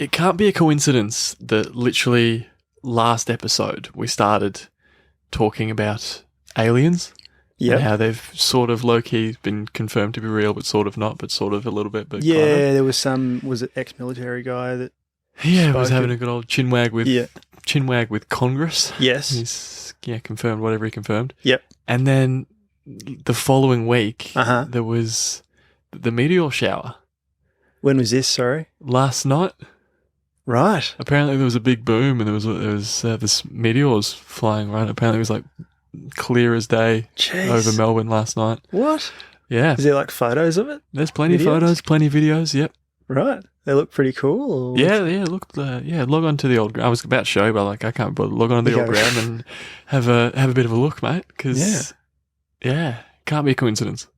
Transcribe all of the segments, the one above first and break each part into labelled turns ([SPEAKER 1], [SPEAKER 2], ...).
[SPEAKER 1] it can't be a coincidence that literally last episode we started talking about aliens.
[SPEAKER 2] Yeah.
[SPEAKER 1] And how they've sort of low-key been confirmed to be real, but sort of not, but sort of a little bit. But
[SPEAKER 2] Yeah,
[SPEAKER 1] kind of.
[SPEAKER 2] there was was it ex-military guy that...
[SPEAKER 1] Was having a good old chinwag with Congress.
[SPEAKER 2] Yes.
[SPEAKER 1] He's confirmed whatever he confirmed.
[SPEAKER 2] Yep.
[SPEAKER 1] And then the following week, there was the meteor shower.
[SPEAKER 2] When was this, sorry?
[SPEAKER 1] Last night.
[SPEAKER 2] Right.
[SPEAKER 1] Apparently there was a big boom and there was this meteors flying around. Apparently it was like clear as day over Melbourne last night.
[SPEAKER 2] What?
[SPEAKER 1] Yeah.
[SPEAKER 2] Is there like photos of it?
[SPEAKER 1] There's plenty of photos, plenty of videos, yep.
[SPEAKER 2] Right. They look pretty cool.
[SPEAKER 1] Log on to the old... I was about to show you, but I can't bother. Log on to the old gram and have a bit of a look, mate, because, can't be a coincidence.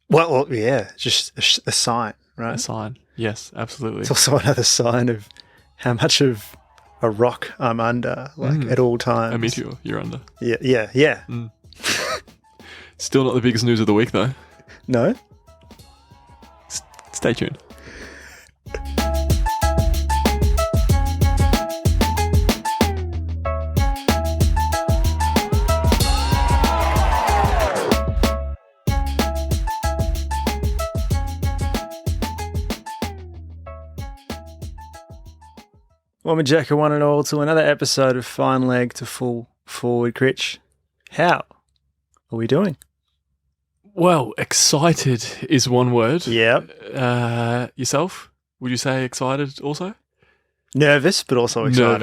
[SPEAKER 2] Well, yeah, just a sign, right?
[SPEAKER 1] A sign, yes, absolutely.
[SPEAKER 2] It's also another sign of how much of a rock I'm under, at all times.
[SPEAKER 1] A meteor you're under.
[SPEAKER 2] Yeah.
[SPEAKER 1] Mm. Still not the biggest news of the week, though.
[SPEAKER 2] No?
[SPEAKER 1] Stay tuned.
[SPEAKER 2] Welcome, Jack, one and all, to another episode of Fine Leg to Full Forward Critch. How are we doing?
[SPEAKER 1] Well, excited is one word.
[SPEAKER 2] Yep.
[SPEAKER 1] Yourself? Would you say excited also?
[SPEAKER 2] Nervous, but also excited.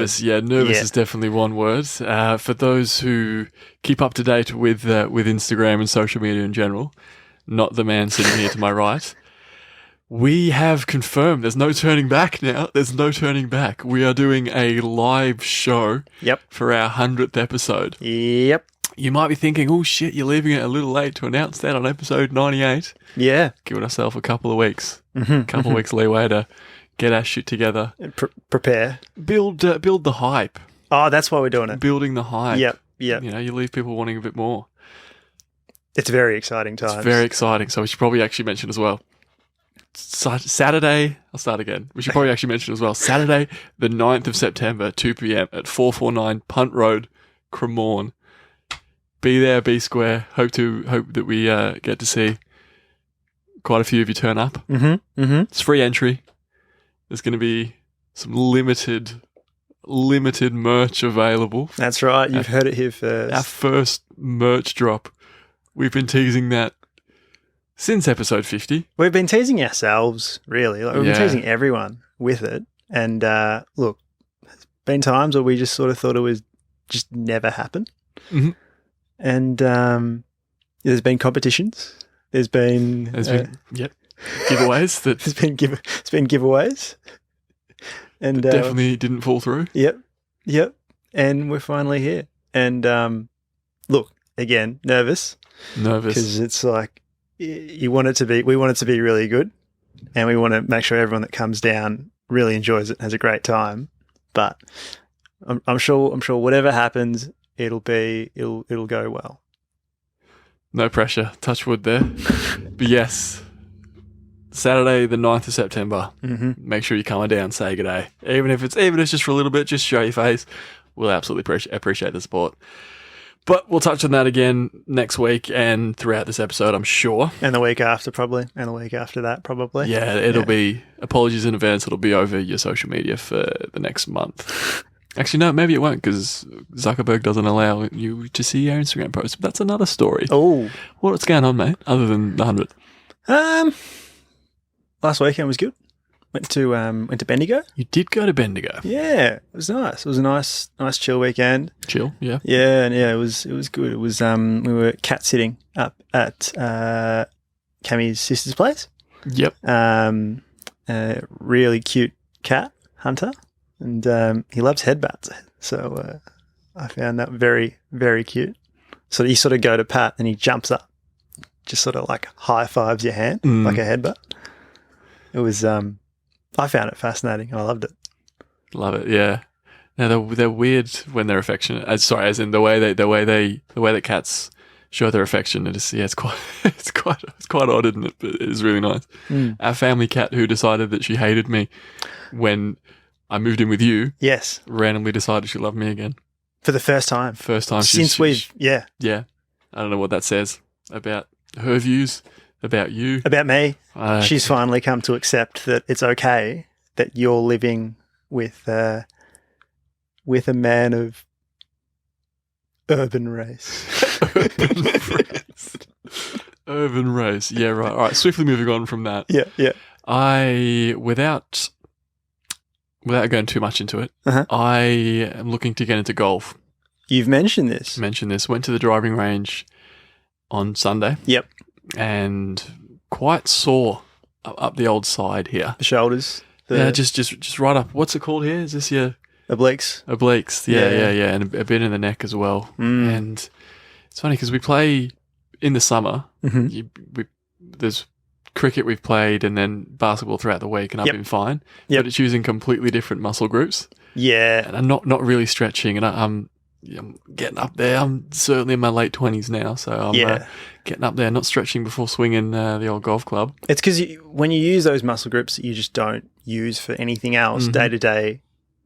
[SPEAKER 1] Nervous is definitely one word. For those who keep up to date with Instagram and social media in general, not the man sitting here to my right, we have confirmed there's no turning back now. There's no turning back. We are doing a live show for our 100th episode.
[SPEAKER 2] Yep.
[SPEAKER 1] You might be thinking, oh shit, you're leaving it a little late to announce that on episode 98.
[SPEAKER 2] Yeah.
[SPEAKER 1] Giving ourselves a couple of weeks. Couple of weeks leeway to get our shit together.
[SPEAKER 2] Prepare.
[SPEAKER 1] Build the hype.
[SPEAKER 2] Oh, that's why we're doing it.
[SPEAKER 1] Building the hype.
[SPEAKER 2] Yep.
[SPEAKER 1] You know, you leave people wanting a bit more.
[SPEAKER 2] It's very exciting times.
[SPEAKER 1] It's very exciting. So we should probably actually mention as well. Saturday, I'll start again. We should probably actually mention as well. Saturday, the 9th of September, 2 p.m. at 449 Punt Road, Cremorne. Be there, be square. Hope that we get to see quite a few of you turn up. It's free entry. There's going to be some limited merch available.
[SPEAKER 2] That's right. You've heard it here first.
[SPEAKER 1] Our first merch drop. We've been teasing that since episode 50.
[SPEAKER 2] We've been teasing ourselves, really. We've been teasing everyone with it. And look, there's been times where we just sort of thought it was just never happen. Mm-hmm. And there's been competitions. There's been
[SPEAKER 1] giveaways.
[SPEAKER 2] It's been giveaways. And
[SPEAKER 1] definitely didn't fall through.
[SPEAKER 2] Yep. And we're finally here. And look, again, nervous. Because it's like, we want it to be really good, and we want to make sure everyone that comes down really enjoys it and has a great time. But I'm sure whatever happens, it'll go well.
[SPEAKER 1] No pressure. Touch wood there. But yes, Saturday the 9th of September. Make sure you're coming down, say good day. Even if it's just for a little bit, just show your face. We'll absolutely appreciate the support. But we'll touch on that again next week and throughout this episode, I'm sure.
[SPEAKER 2] And the week after, probably. And the week after that, probably.
[SPEAKER 1] Yeah, it'll be, apologies in advance, it'll be over your social media for the next month. Actually, no, maybe it won't, because Zuckerberg doesn't allow you to see our Instagram posts. But that's another story.
[SPEAKER 2] Oh.
[SPEAKER 1] What's going on, mate, other than the 100th?
[SPEAKER 2] Last weekend was good. Went to Bendigo.
[SPEAKER 1] You did go to Bendigo.
[SPEAKER 2] Yeah, it was nice. It was a nice chill weekend.
[SPEAKER 1] Chill, yeah.
[SPEAKER 2] Yeah, and it was good. It was we were cat sitting up at Cammy's sister's place.
[SPEAKER 1] Yep.
[SPEAKER 2] A really cute cat, Hunter, and he loves headbutts. So I found that very, very cute. So you sort of go to pat and he jumps up, just sort of like high fives your hand like a headbutt. It was I found it fascinating. I loved it.
[SPEAKER 1] Love it, yeah. Now they're weird when they're affectionate. As in the way that cats show their affection. It's quite odd, isn't it? But it is really nice. Our family cat who decided that she hated me when I moved in with you.
[SPEAKER 2] Yes.
[SPEAKER 1] Randomly decided she loved me again.
[SPEAKER 2] For the first time.
[SPEAKER 1] First time
[SPEAKER 2] since we've. Yeah.
[SPEAKER 1] Yeah. I don't know what that says about her views, about you.
[SPEAKER 2] About me. She's finally come to accept that it's okay that you're living with a man of urban race.
[SPEAKER 1] Urban race. Yeah, right. All right. Swiftly moving on from that.
[SPEAKER 2] Yeah.
[SPEAKER 1] Without going too much into it, I am looking to get into golf.
[SPEAKER 2] You've mentioned this.
[SPEAKER 1] Went to the driving range on Sunday.
[SPEAKER 2] Yep.
[SPEAKER 1] And quite sore up the old side here.
[SPEAKER 2] The shoulders.
[SPEAKER 1] Yeah, just right up. What's it called here? Is this your
[SPEAKER 2] obliques?
[SPEAKER 1] Obliques. Yeah. And a bit in the neck as well. And it's funny because we play in the summer. There's cricket we've played and then basketball throughout the week, and I've been fine.
[SPEAKER 2] Yep.
[SPEAKER 1] But it's using completely different muscle groups.
[SPEAKER 2] Yeah.
[SPEAKER 1] And I'm not really stretching, and I'm getting up there. I'm certainly in my late 20s now, so I'm getting up there, not stretching before swinging the old golf club.
[SPEAKER 2] It's because when you use those muscle groups that you just don't use for anything else, day-to-day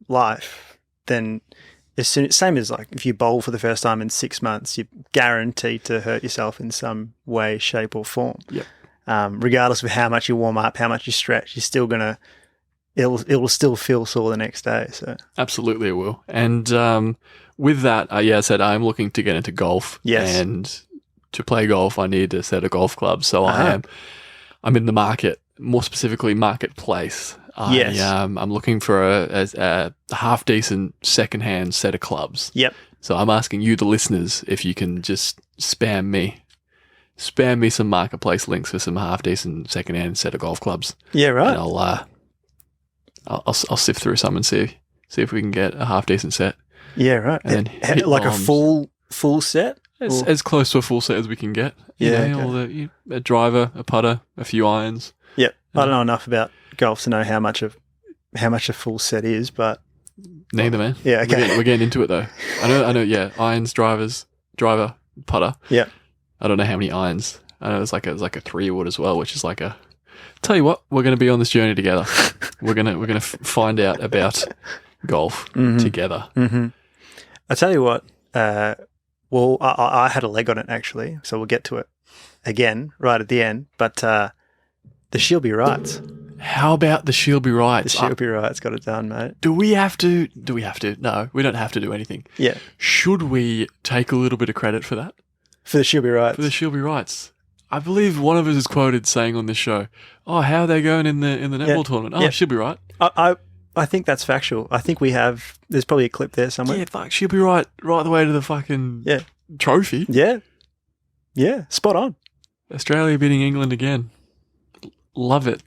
[SPEAKER 2] life, then same as like if you bowl for the first time in 6 months, you're guaranteed to hurt yourself in some way, shape or form.
[SPEAKER 1] Yep.
[SPEAKER 2] Regardless of how much you warm up, how much you stretch, you're still gonna it will still feel sore the next day. So
[SPEAKER 1] absolutely it will. And with that, I said I'm looking to get into golf.
[SPEAKER 2] Yes.
[SPEAKER 1] And to play golf, I need a set of golf clubs. So I'm in the market, more specifically marketplace.
[SPEAKER 2] Yes.
[SPEAKER 1] I'm looking for a half decent secondhand set of clubs.
[SPEAKER 2] Yep.
[SPEAKER 1] So I'm asking you, the listeners, if you can just spam me some marketplace links for some half decent secondhand set of golf clubs.
[SPEAKER 2] Yeah, right.
[SPEAKER 1] And I'll sift through some and see if we can get a half decent set.
[SPEAKER 2] Yeah, right.
[SPEAKER 1] And hit
[SPEAKER 2] like
[SPEAKER 1] bombs.
[SPEAKER 2] a full set?
[SPEAKER 1] As close to a full set as we can get. A driver, a putter, a few irons.
[SPEAKER 2] Yep. I don't know enough about golf to know how much a full set is, but
[SPEAKER 1] neither, man.
[SPEAKER 2] Yeah, okay.
[SPEAKER 1] We're getting into it though. I know. Yeah, irons, driver, putter.
[SPEAKER 2] Yeah.
[SPEAKER 1] I don't know how many irons. I know it's like a 3-wood as well, which is like a. Tell you what, we're going to be on this journey together. we're gonna find out about golf together.
[SPEAKER 2] Mm-hmm. I tell you what. Well, I had a leg on it actually, so we'll get to it again right at the end. But the Shielby Wrights.
[SPEAKER 1] How about the Shielby Wrights?
[SPEAKER 2] The Shielby Wrights got it done, mate.
[SPEAKER 1] Do we have to? No, we don't have to do anything.
[SPEAKER 2] Yeah.
[SPEAKER 1] Should we take a little bit of credit for that?
[SPEAKER 2] For the Shielby Wrights.
[SPEAKER 1] For the Shielby Wrights. I believe one of us is quoted saying on this show, "Oh, how are they going in the netball tournament? Oh, she'll be right."
[SPEAKER 2] I think that's factual. I think we have. There's probably a clip there somewhere.
[SPEAKER 1] Yeah, fuck, she'll be right the way to the fucking trophy.
[SPEAKER 2] Yeah, spot on.
[SPEAKER 1] Australia beating England again. Love it.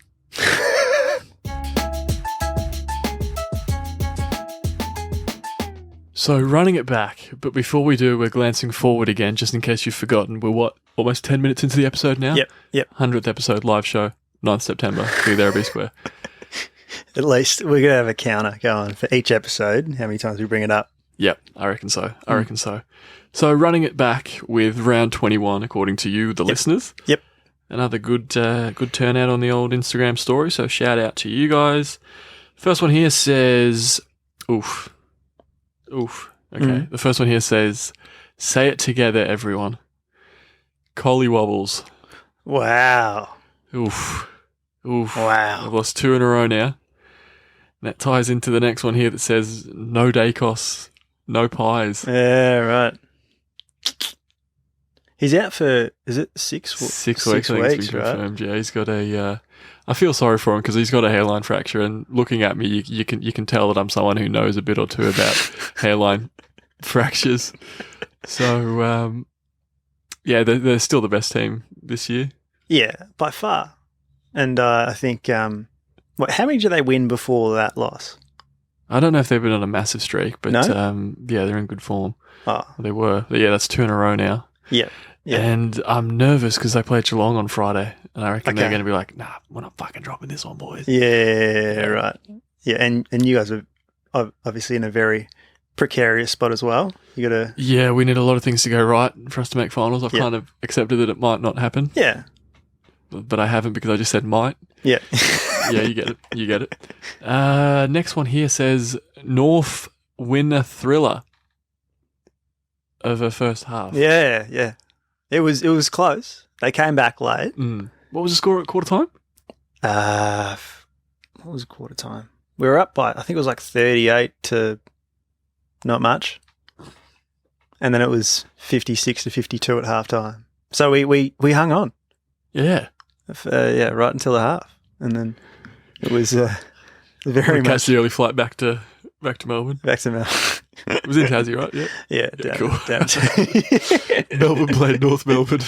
[SPEAKER 1] So running it back, but before we do, we're glancing forward again, just in case you've forgotten. We're almost 10 minutes into the episode now?
[SPEAKER 2] Yep.
[SPEAKER 1] 100th episode, live show, 9th September, Be There or Be Square.
[SPEAKER 2] At least we're going to have a counter going for each episode, how many times we bring it up.
[SPEAKER 1] Yep, I reckon so. So running it back with round 21, according to you, the listeners.
[SPEAKER 2] Yep.
[SPEAKER 1] Another good turnout on the old Instagram story, so shout out to you guys. First one here says, oof. Okay, The first one here says, say it together, everyone. Collie wobbles.
[SPEAKER 2] Wow.
[SPEAKER 1] Oof.
[SPEAKER 2] Wow.
[SPEAKER 1] I've lost 2 in a row now. And that ties into the next one here that says, no Dacos, no pies.
[SPEAKER 2] Yeah, right. He's out for, is it 6 weeks?
[SPEAKER 1] 6 weeks, I think it's been confirmed.
[SPEAKER 2] Right?
[SPEAKER 1] Yeah, he's got a, I feel sorry for him because he's got a hairline fracture, and looking at me, you can tell that I'm someone who knows a bit or two about hairline fractures. So, they're still the best team this year.
[SPEAKER 2] Yeah, by far. And I think, how many did they win before that loss?
[SPEAKER 1] I don't know if they've been on a massive streak, but
[SPEAKER 2] no?
[SPEAKER 1] they're in good form.
[SPEAKER 2] Oh.
[SPEAKER 1] They were. But that's 2 in a row now.
[SPEAKER 2] Yeah.
[SPEAKER 1] And I'm nervous because they play Geelong on Friday, and I reckon they're going to be like, nah, we're not fucking dropping this one, boys.
[SPEAKER 2] Yeah, right. Yeah, and you guys are obviously in a very precarious spot as well. You got to...
[SPEAKER 1] Yeah, we need a lot of things to go right for us to make finals. I've kind of accepted that it might not happen.
[SPEAKER 2] Yeah.
[SPEAKER 1] but I haven't because I just said might.
[SPEAKER 2] Yeah.
[SPEAKER 1] Yeah, you get it. You get it. Next one here says North win a thriller of a first half.
[SPEAKER 2] Yeah. It was close. They came back late.
[SPEAKER 1] What was the score at quarter time?
[SPEAKER 2] What was quarter time? We were up by, I think it was like 38 to not much. And then it was 56 to 52 at halftime. So we hung on.
[SPEAKER 1] Yeah.
[SPEAKER 2] Right until the half. And then it was very much...
[SPEAKER 1] Catch the early flight back to Melbourne.
[SPEAKER 2] Back to Melbourne.
[SPEAKER 1] It was in Tassie, right? Yeah.
[SPEAKER 2] Yeah,
[SPEAKER 1] cool.
[SPEAKER 2] down.
[SPEAKER 1] Melbourne played North Melbourne.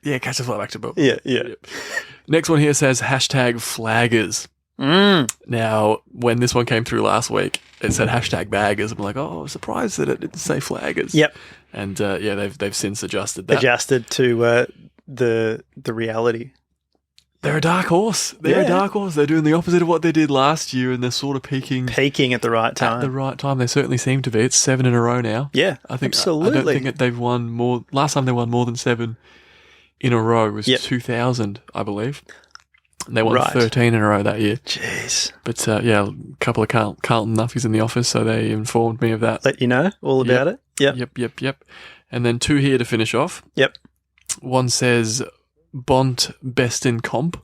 [SPEAKER 1] Yeah, catch the flight back to Melbourne.
[SPEAKER 2] Yeah.
[SPEAKER 1] Yep. Next one here says #flaggers. Now, when this one came through last week, it said #baggers. I'm like, oh, I was surprised that it didn't say flaggers.
[SPEAKER 2] Yep.
[SPEAKER 1] And they've since adjusted that.
[SPEAKER 2] Adjusted to the reality.
[SPEAKER 1] They're a dark horse. They're a dark horse. They're doing the opposite of what they did last year, and they're sort of peaking
[SPEAKER 2] at the right time.
[SPEAKER 1] At the right time, they certainly seem to be. It's 7 in a row now.
[SPEAKER 2] Yeah,
[SPEAKER 1] I think
[SPEAKER 2] absolutely.
[SPEAKER 1] I don't think they've won more. Last time they won more than 7 in a row was 2000, I believe. And they won 13 in a row that year.
[SPEAKER 2] Jeez.
[SPEAKER 1] But a couple of Carlton nuffies in the office, so they informed me of that.
[SPEAKER 2] Let you know all about it.
[SPEAKER 1] Yep. And then 2 here to finish off.
[SPEAKER 2] Yep.
[SPEAKER 1] One says Bont best in comp.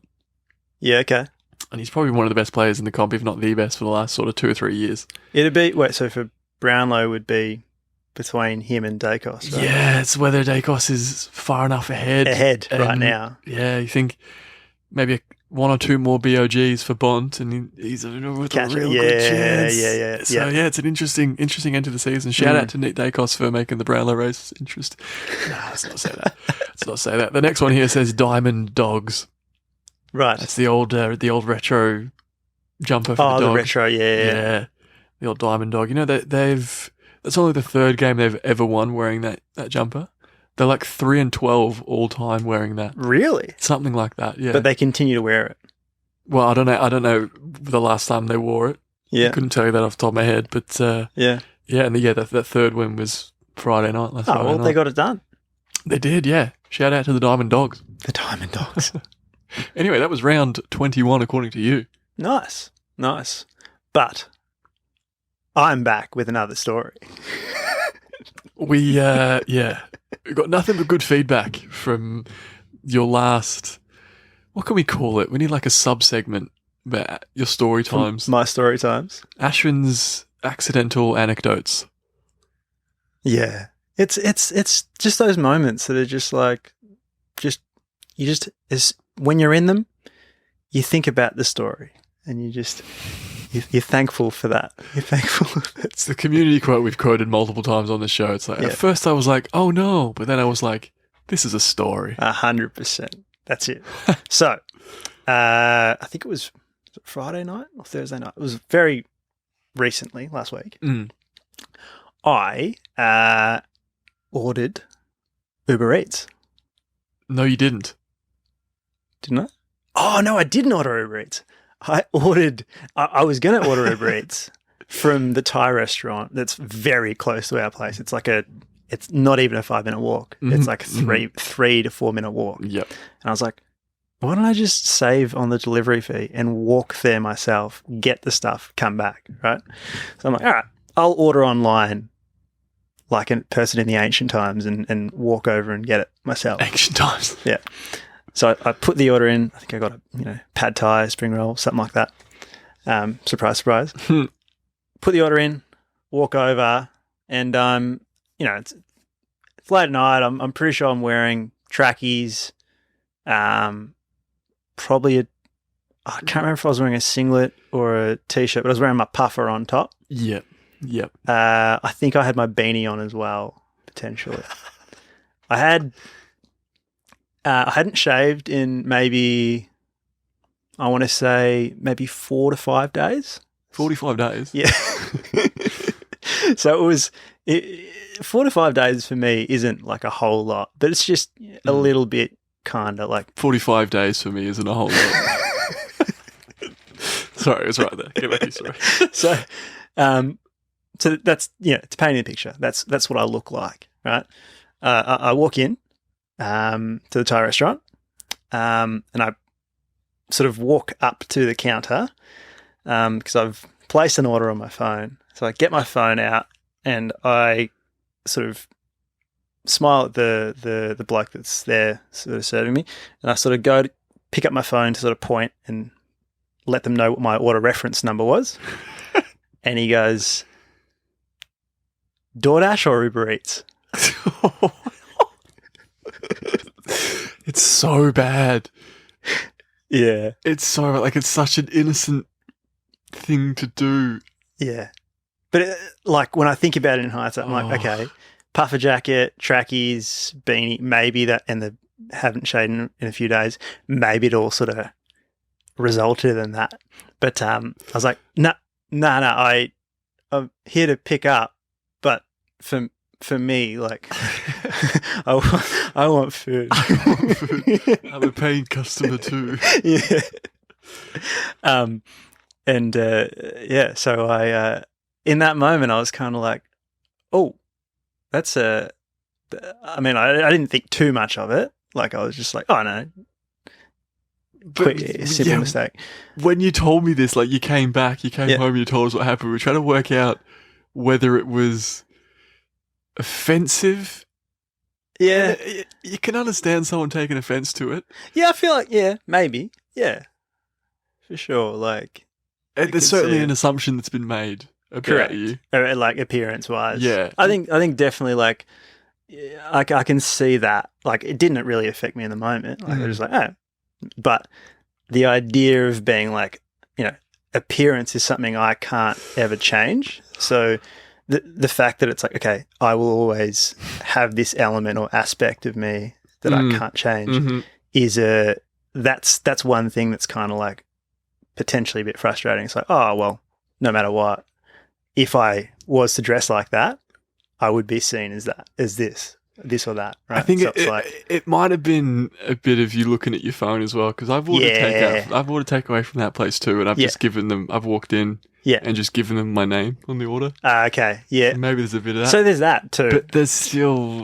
[SPEAKER 2] Yeah, okay.
[SPEAKER 1] And he's probably one of the best players in the comp, if not the best, for the last sort of 2 or 3 years.
[SPEAKER 2] It'd be, so for Brownlow would be between him and Dacos, right?
[SPEAKER 1] Yeah, it's whether Dacos is far enough ahead.
[SPEAKER 2] Right now.
[SPEAKER 1] Yeah, you think maybe 1 or 2 more BOGs for Bont, and he's with a real good chance.
[SPEAKER 2] Yeah.
[SPEAKER 1] So, it's an interesting end to the season. Shout out to Nick Dacos for making the Brownlow race interesting. Nah, let's not say that. Let's not say that. The next one here says Diamond Dogs.
[SPEAKER 2] Right.
[SPEAKER 1] That's the old retro jumper for the dog.
[SPEAKER 2] The retro, yeah.
[SPEAKER 1] The old Diamond Dog. You know, that's only the 3rd game they've ever won wearing that jumper. They're like 3-12 all time wearing that.
[SPEAKER 2] Really?
[SPEAKER 1] Something like that, yeah.
[SPEAKER 2] But they continue to wear it.
[SPEAKER 1] Well, I don't know the last time they wore it.
[SPEAKER 2] Yeah.
[SPEAKER 1] I couldn't tell you that off the top of my head, but
[SPEAKER 2] yeah.
[SPEAKER 1] Yeah, and that 3rd win was Friday night. Friday night.
[SPEAKER 2] They got it done.
[SPEAKER 1] They did, yeah. Shout out to the Diamond Dogs.
[SPEAKER 2] The Diamond Dogs.
[SPEAKER 1] Anyway, that was round 21 according to you.
[SPEAKER 2] Nice. But I'm back with another story.
[SPEAKER 1] We got nothing but good feedback from your last. What can we call it? We need like a sub-segment about your story times.
[SPEAKER 2] My story times.
[SPEAKER 1] Ashwin's accidental anecdotes.
[SPEAKER 2] Yeah, it's just those moments that are just like, when you're in them, you think about the story and you're thankful for that. You're thankful.
[SPEAKER 1] It's the community quote we've quoted multiple times on the show. It's like, at first I was like, oh no, but then I was like, this is a story.
[SPEAKER 2] 100%. That's it. So, I think it was Friday night or Thursday night. It was very recently, last week. I ordered Uber Eats.
[SPEAKER 1] No, you didn't.
[SPEAKER 2] Didn't I? Oh, no, I didn't order Uber Eats. I was going to order Uber Eats from the Thai restaurant that's very close to our place. It's not even a 5-minute walk. Mm-hmm. It's like a 3 to 4 minute walk.
[SPEAKER 1] Yep.
[SPEAKER 2] And I was like, why don't I just save on the delivery fee and walk there myself, get the stuff, come back, right? So I'm like, all right, I'll order online like a person in the ancient times and walk over and get it myself.
[SPEAKER 1] Ancient times.
[SPEAKER 2] Yeah. So I put the order in. I think I got a pad thai, spring roll, something like that. Surprise, surprise. Put the order in, walk over, and it's late at night. I'm pretty sure I'm wearing trackies. Probably I can't remember if I was wearing a singlet or a t-shirt, but I was wearing my puffer on top.
[SPEAKER 1] Yep.
[SPEAKER 2] I think I had my beanie on as well, potentially. I hadn't shaved in maybe, I want to say maybe 4 to 5 days.
[SPEAKER 1] 45 days?
[SPEAKER 2] Yeah. So 4 to 5 days for me isn't like a whole lot, but it's just a little bit kind of like.
[SPEAKER 1] 45 days for me isn't a whole lot. Sorry, it was right there. Get back to your story.
[SPEAKER 2] So that's, to paint a picture, that's what I look like, right? I walk in to the Thai restaurant. and I sort of walk up to the counter because I've placed an order on my phone. So I get my phone out and I sort of smile at the bloke that's there sort of serving me, and I sort of go to pick up my phone to sort of point and let them know what my order reference number was. And he goes, DoorDash or Uber Eats?
[SPEAKER 1] It's so bad.
[SPEAKER 2] Yeah.
[SPEAKER 1] It's so, like, it's such an innocent thing to do.
[SPEAKER 2] Yeah. But, like, when I think about it in hindsight, I'm like, okay, puffer jacket, trackies, beanie, maybe that, and the haven't shaved in a few days, maybe it all sort of resulted in that. But I was like, no, I'm here to pick up, but for me, like, I want food.
[SPEAKER 1] I'm a paying customer too.
[SPEAKER 2] Yeah. So I, in that moment, I was kind of like, oh, that's I mean, I didn't think too much of it. Like, I was just like, oh, no.
[SPEAKER 1] But
[SPEAKER 2] simple mistake.
[SPEAKER 1] When you told me this, like, you came home and you told us what happened. We were trying to work out whether it was offensive.
[SPEAKER 2] Yeah.
[SPEAKER 1] You can understand someone taking offense to it.
[SPEAKER 2] Yeah, I feel like, yeah, maybe. Yeah. For sure. Like,
[SPEAKER 1] there's certainly an assumption that's been made about you.
[SPEAKER 2] Like, appearance-wise.
[SPEAKER 1] Yeah.
[SPEAKER 2] I think definitely, like, I can see that. Like, it didn't really affect me in the moment. Like, I was just like, oh. But the idea of being like, you know, appearance is something I can't ever change. So the fact that it's like, okay, I will always have this element or aspect of me that I can't change is that's one thing that's kind of like potentially a bit frustrating. It's like, oh, well, no matter what, if I was to dress like that, I would be seen as that, as this or that, right?
[SPEAKER 1] I think
[SPEAKER 2] so
[SPEAKER 1] it might have been a bit of you looking at your phone as well, because I've ordered takeaway from that place too, and I've just given them. I've walked in, and just given them my name on the order.
[SPEAKER 2] Okay, yeah.
[SPEAKER 1] So maybe there's a bit of that.
[SPEAKER 2] So there's that too,
[SPEAKER 1] but there's still.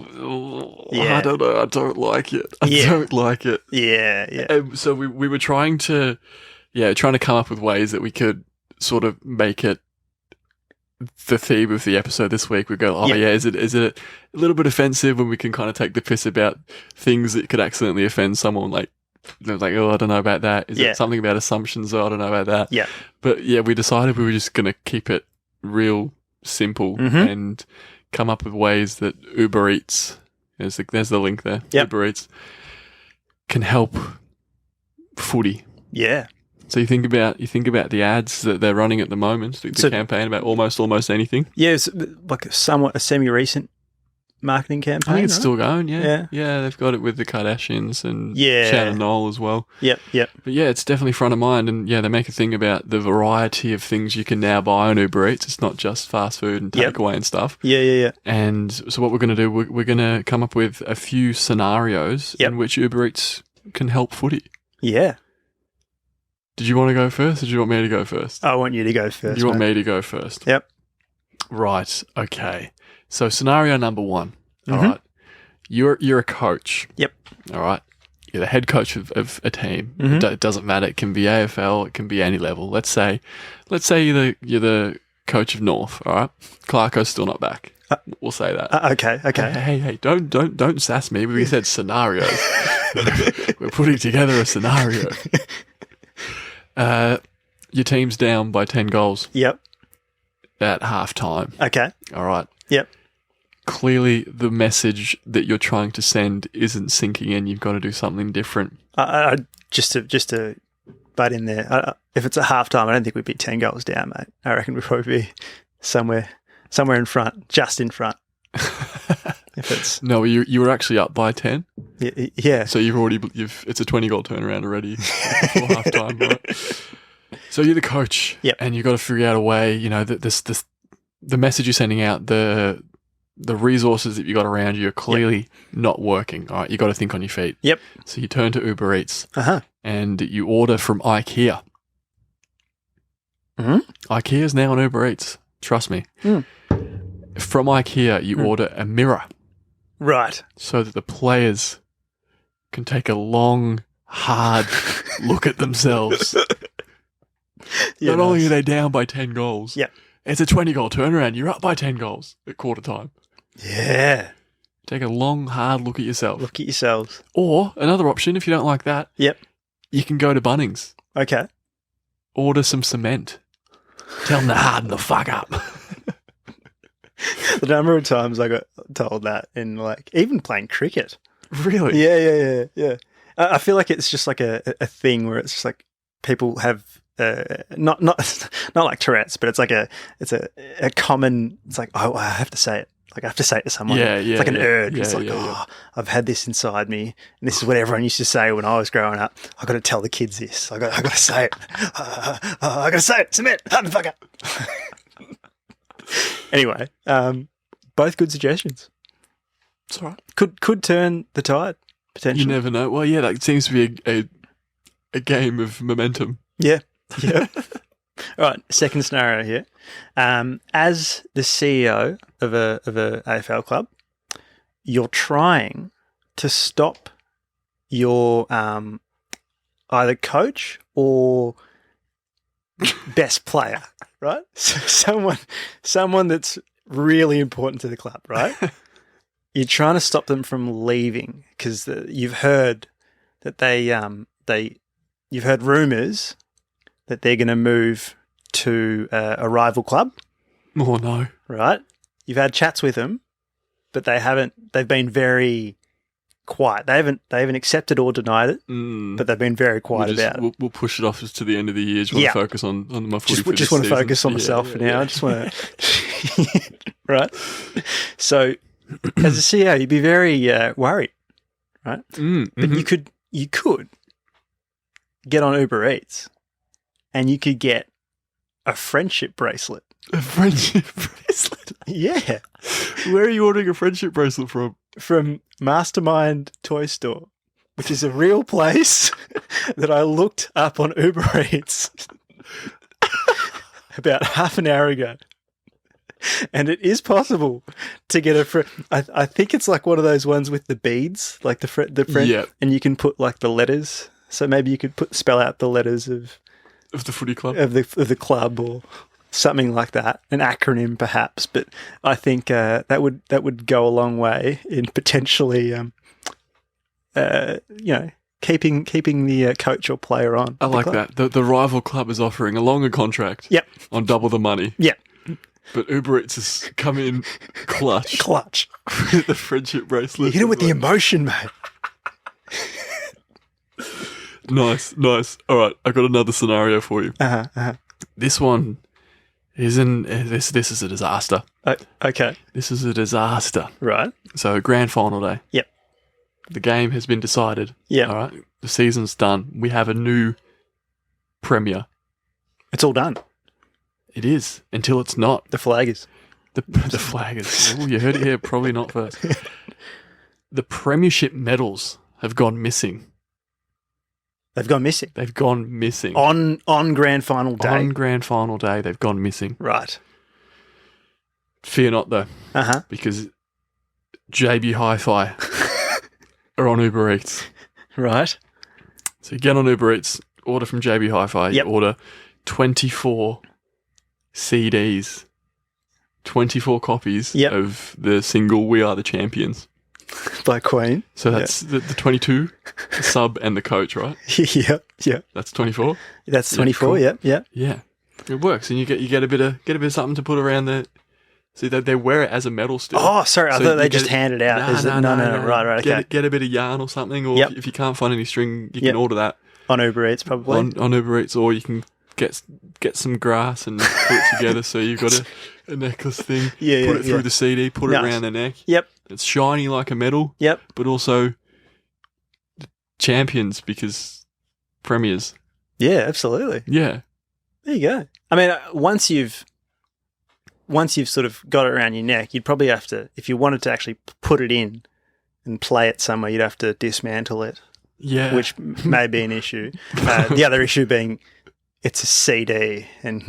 [SPEAKER 1] I don't know. I don't like it. I don't like it.
[SPEAKER 2] Yeah, yeah.
[SPEAKER 1] And so we were trying to come up with ways that we could sort of make it the theme of the episode this week. We go, is it a little bit offensive when we can kind of take the piss about things that could accidentally offend someone? Like, like, oh, I don't know about that. Is it something about assumptions? Oh, I don't know about that.
[SPEAKER 2] Yeah.
[SPEAKER 1] But yeah, we decided we were just going to keep it real simple and come up with ways that Uber Eats, there's the link there, Uber Eats, can help footy.
[SPEAKER 2] Yeah.
[SPEAKER 1] So you think about the ads that they're running at the moment, the campaign about almost anything.
[SPEAKER 2] Yeah, it's like a semi-recent marketing campaign.
[SPEAKER 1] I think it's still going.
[SPEAKER 2] Yeah,
[SPEAKER 1] they've got it with the Kardashians and Shannon Knoll as well.
[SPEAKER 2] Yep.
[SPEAKER 1] But yeah, it's definitely front of mind, and yeah, they make a thing about the variety of things you can now buy on Uber Eats. It's not just fast food and takeaway and stuff.
[SPEAKER 2] Yeah.
[SPEAKER 1] And so what we're going to do, we're going to come up with a few scenarios in which Uber Eats can help footy.
[SPEAKER 2] Yeah.
[SPEAKER 1] Did you want to go first, or do you want me to go first?
[SPEAKER 2] I want you to go first.
[SPEAKER 1] You want me to go first?
[SPEAKER 2] Yep.
[SPEAKER 1] Right. Okay. So scenario number one. All right. You're a coach.
[SPEAKER 2] Yep.
[SPEAKER 1] All right. You're the head coach of a team. It doesn't matter. It can be AFL. It can be any level. Let's say you're the coach of North. All right. Clarko's still not back. We'll say that.
[SPEAKER 2] Okay.
[SPEAKER 1] Hey! Don't sass me. We said scenarios. We're putting together a scenario. Your team's down by 10 goals.
[SPEAKER 2] Yep.
[SPEAKER 1] At half time.
[SPEAKER 2] Okay.
[SPEAKER 1] All right.
[SPEAKER 2] Yep.
[SPEAKER 1] Clearly, the message that you're trying to send isn't sinking in. You've got to do something different.
[SPEAKER 2] Just to butt in there, if it's a half time, I don't think we'd be 10 goals down, mate. I reckon we'd probably be somewhere in front, just in front. If it's
[SPEAKER 1] no, you were actually up by 10.
[SPEAKER 2] Yeah.
[SPEAKER 1] So it's a 20-goal turnaround already before half time, right? So you're the coach, and you've got to figure out a way. You know that the message you're sending out, the resources that you got around you are clearly not working. All right, you got to think on your feet.
[SPEAKER 2] Yep.
[SPEAKER 1] So you turn to Uber Eats, and you order from IKEA. IKEA's now on Uber Eats. Trust me. From IKEA, you order a mirror.
[SPEAKER 2] Right.
[SPEAKER 1] So that the players can take a long, hard look at themselves.
[SPEAKER 2] Yeah,
[SPEAKER 1] Not only
[SPEAKER 2] nice.
[SPEAKER 1] are they down by 10 goals,
[SPEAKER 2] Yep.
[SPEAKER 1] it's a 20-goal turnaround. You're up by 10 goals at quarter time.
[SPEAKER 2] Yeah.
[SPEAKER 1] Take a long, hard look at yourself.
[SPEAKER 2] Look at yourselves.
[SPEAKER 1] Or another option, if you don't like that,
[SPEAKER 2] Yep.
[SPEAKER 1] you can go to Bunnings,
[SPEAKER 2] Okay.
[SPEAKER 1] order some cement. Tell them to harden the fuck up.
[SPEAKER 2] The number of times I got told that in like even playing cricket.
[SPEAKER 1] Really?
[SPEAKER 2] Yeah. I feel like it's just like a thing where it's just like people have not like Tourette's, but it's like a common. It's like, oh, I have to say it. Like I have to say it to someone.
[SPEAKER 1] Yeah,
[SPEAKER 2] It's like an urge.
[SPEAKER 1] Yeah,
[SPEAKER 2] it's like,
[SPEAKER 1] yeah.
[SPEAKER 2] I've had this inside me, and this is what everyone used to say when I was growing up. I got to tell the kids this. I got to say it. I got to say it. Cement. Harden the fuck up. Anyway, both good suggestions.
[SPEAKER 1] It's all right.
[SPEAKER 2] Could turn the tide potentially.
[SPEAKER 1] You never know. Well, yeah, that seems to be a game of momentum.
[SPEAKER 2] Yeah. All right. Second scenario here. As the CEO of a AFL club, you're trying to stop your either coach or best player, right? So someone that's really important to the club, right? You're trying to stop them from leaving because you've heard that you've heard rumors that they're going to move to a rival club.
[SPEAKER 1] Oh no!
[SPEAKER 2] Right? You've had chats with them, but they've been very quiet. They haven't accepted or denied it, but they've been very quiet about it.
[SPEAKER 1] We'll push it off to the end of the year. Just want to focus on my footy for
[SPEAKER 2] Just
[SPEAKER 1] this
[SPEAKER 2] want to
[SPEAKER 1] season.
[SPEAKER 2] focus on myself for now. I just want to... Right? So, as a CEO, you'd be very worried, right? But you could get on Uber Eats and you could get a friendship bracelet.
[SPEAKER 1] A friendship bracelet?
[SPEAKER 2] Yeah.
[SPEAKER 1] Where are you ordering a friendship bracelet from?
[SPEAKER 2] From Mastermind Toy Store, which is a real place that I looked up on Uber Eats about half an hour ago. And it is possible to get I think it's like one of those ones with the beads, like the friend,
[SPEAKER 1] Yep.
[SPEAKER 2] and you can put like the letters. So maybe you could spell out the letters of
[SPEAKER 1] the footy club,
[SPEAKER 2] of the club, or something like that, an acronym perhaps. But I think that would go a long way in potentially, keeping the coach or player on.
[SPEAKER 1] I like that. The rival club is offering a longer contract.
[SPEAKER 2] Yep.
[SPEAKER 1] On double the money.
[SPEAKER 2] Yep.
[SPEAKER 1] But Uber Eats has come in clutch. With the friendship bracelet.
[SPEAKER 2] You hit it with the emotion, mate.
[SPEAKER 1] Nice. All right, I got another scenario for you. This one isn't. This is a disaster.
[SPEAKER 2] Okay.
[SPEAKER 1] This is a disaster.
[SPEAKER 2] Right.
[SPEAKER 1] So grand final day.
[SPEAKER 2] Yep.
[SPEAKER 1] The game has been decided.
[SPEAKER 2] Yep.
[SPEAKER 1] All right. The season's done. We have a new premier.
[SPEAKER 2] It's all done.
[SPEAKER 1] It is until it's not.
[SPEAKER 2] The flag is.
[SPEAKER 1] The flag is. Oh, you heard it here. Probably not first. The premiership medals have gone missing.
[SPEAKER 2] They've gone missing.
[SPEAKER 1] They've gone missing.
[SPEAKER 2] On grand final day.
[SPEAKER 1] On grand final day, they've gone missing.
[SPEAKER 2] Right.
[SPEAKER 1] Fear not, though. Because JB Hi-Fi are on Uber Eats.
[SPEAKER 2] Right.
[SPEAKER 1] So you get on Uber Eats, order from JB Hi-Fi,
[SPEAKER 2] Yep.
[SPEAKER 1] you order 24 CDs, 24 copies
[SPEAKER 2] Yep.
[SPEAKER 1] of the single We Are the Champions.
[SPEAKER 2] By Queen.
[SPEAKER 1] So that's the 22, the sub and the coach, right?
[SPEAKER 2] Yep.
[SPEAKER 1] That's 24.
[SPEAKER 2] That's 24.
[SPEAKER 1] Cool.
[SPEAKER 2] Yep.
[SPEAKER 1] Yeah, it works, and you get a bit of something to put around the. See, they wear it as a medal still.
[SPEAKER 2] Oh, sorry. I
[SPEAKER 1] So
[SPEAKER 2] thought they
[SPEAKER 1] you
[SPEAKER 2] just
[SPEAKER 1] get-
[SPEAKER 2] hand it out.
[SPEAKER 1] No.
[SPEAKER 2] Right. Okay.
[SPEAKER 1] Get a bit of yarn or something, or
[SPEAKER 2] Yep.
[SPEAKER 1] if you can't find any string, you
[SPEAKER 2] Yep.
[SPEAKER 1] can order that
[SPEAKER 2] On Uber Eats, probably.
[SPEAKER 1] on Uber Eats, or you can get some grass and put it together so you've got a necklace thing.
[SPEAKER 2] Yeah,
[SPEAKER 1] Put it through
[SPEAKER 2] yeah.
[SPEAKER 1] the CD, put
[SPEAKER 2] Nice.
[SPEAKER 1] it around the neck.
[SPEAKER 2] Yep.
[SPEAKER 1] It's shiny like a medal,
[SPEAKER 2] Yep.
[SPEAKER 1] but also champions because premiers.
[SPEAKER 2] Yeah, absolutely.
[SPEAKER 1] Yeah.
[SPEAKER 2] There you go. I mean, once you've sort of got it around your neck, you'd probably have to, if you wanted to actually put it in and play it somewhere, you'd have to dismantle it,
[SPEAKER 1] Yeah.
[SPEAKER 2] which may be an issue. The other issue being it's a CD, and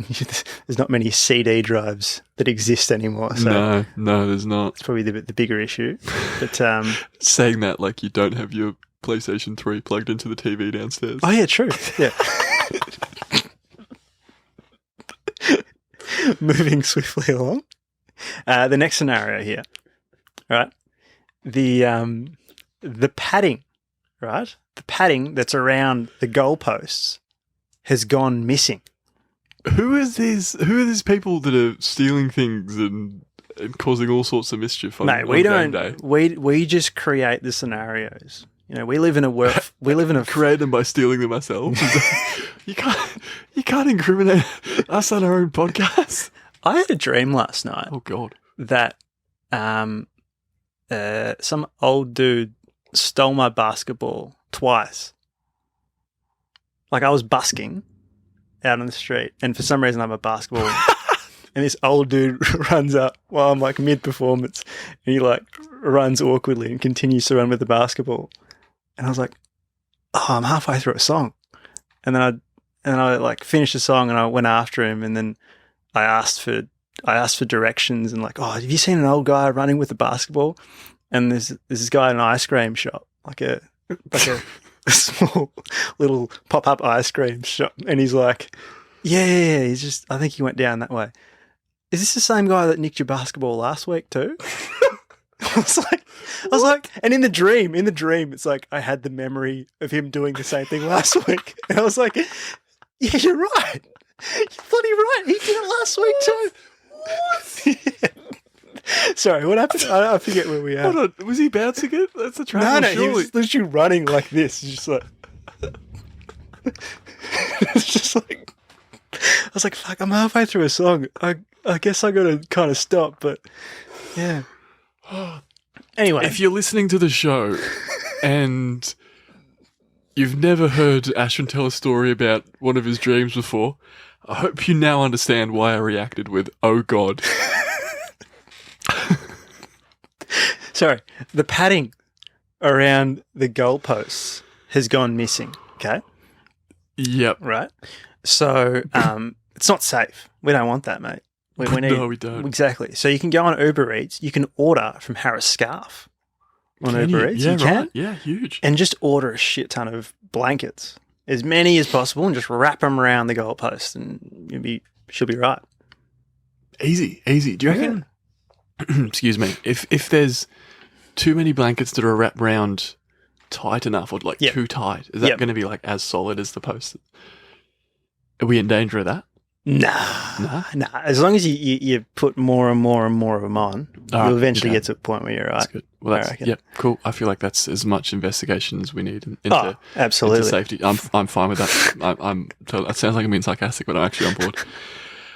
[SPEAKER 2] there's not many CD drives that exist anymore. So
[SPEAKER 1] No, there's not.
[SPEAKER 2] it's probably the bigger issue. But
[SPEAKER 1] Saying that like you don't have your PlayStation 3 plugged into the TV downstairs.
[SPEAKER 2] Oh, yeah, true. Yeah. Moving swiftly along. The next scenario here, right? The padding, right? The padding that's around the goalposts has gone missing.
[SPEAKER 1] Who are these people that are stealing things and causing all sorts of mischief on,
[SPEAKER 2] Mate,
[SPEAKER 1] on game day?
[SPEAKER 2] We just create the scenarios. You know, we live in a
[SPEAKER 1] create them by stealing them ourselves. You can't incriminate us on our own podcast.
[SPEAKER 2] I had a dream last night.
[SPEAKER 1] Oh God.
[SPEAKER 2] That some old dude stole my basketball twice. Like I was busking out on the street, and for some reason I have a basketball, and this old dude runs up while I'm like mid-performance, and he like runs awkwardly and continues to run with the basketball, and I was like, oh, I'm halfway through a song, and then I like finished the song and I went after him, and then I asked for directions and like, oh, have you seen an old guy running with a basketball? And there's this guy in an ice cream shop, like a small little pop-up ice cream shop, and he's like, yeah, he's just, I think he went down that way. Is this the same guy that nicked your basketball last week too? I was like, and in the dream, it's like I had the memory of him doing the same thing last week, and I was like, yeah, you're right. You're bloody right. He did it last week too. What? Yeah. Sorry, what happened? I forget where we are.
[SPEAKER 1] Hold on, was he bouncing it? That's a travel.
[SPEAKER 2] No, he was literally running like this. Just like, it's just like, I was like, fuck, I'm halfway through a song. I guess I got to kind of stop, but yeah. Anyway,
[SPEAKER 1] if you're listening to the show and you've never heard Ashton tell a story about one of his dreams before, I hope you now understand why I reacted with, oh God.
[SPEAKER 2] Sorry, the padding around the goalposts has gone missing, okay?
[SPEAKER 1] Yep.
[SPEAKER 2] Right? So it's not safe. We don't want that, mate.
[SPEAKER 1] No, we don't.
[SPEAKER 2] Exactly. So you can go on Uber Eats. You can order from Harris Scarf on Uber Eats.
[SPEAKER 1] Yeah,
[SPEAKER 2] you can.
[SPEAKER 1] Right. Yeah, huge.
[SPEAKER 2] And just order a shit ton of blankets, as many as possible, and just wrap them around the goalpost, and she'll be right.
[SPEAKER 1] Easy. Do you reckon? Excuse me. If there's too many blankets that are wrapped around tight enough, or like too tight, is that going to be like as solid as the post? Are we in danger of that?
[SPEAKER 2] Nah. As long as you put more and more and more of them on, you'll eventually get to a point where you're right.
[SPEAKER 1] That's good. Well, cool. I feel like that's as much investigation as we need into safety. I'm fine with that. I'm totally, that sounds like I'm being sarcastic, but I'm actually on board.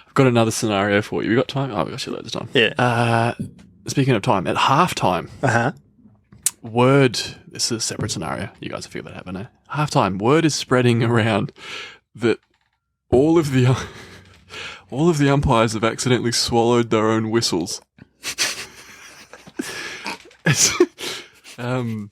[SPEAKER 1] I've got another scenario for you. We got time? Oh, we got shitloads of time.
[SPEAKER 2] Yeah.
[SPEAKER 1] Speaking of time, at halftime, word. This is a separate scenario. You guys have figured that out, haven't you? Halftime, word is spreading around that all of the umpires have accidentally swallowed their own whistles. And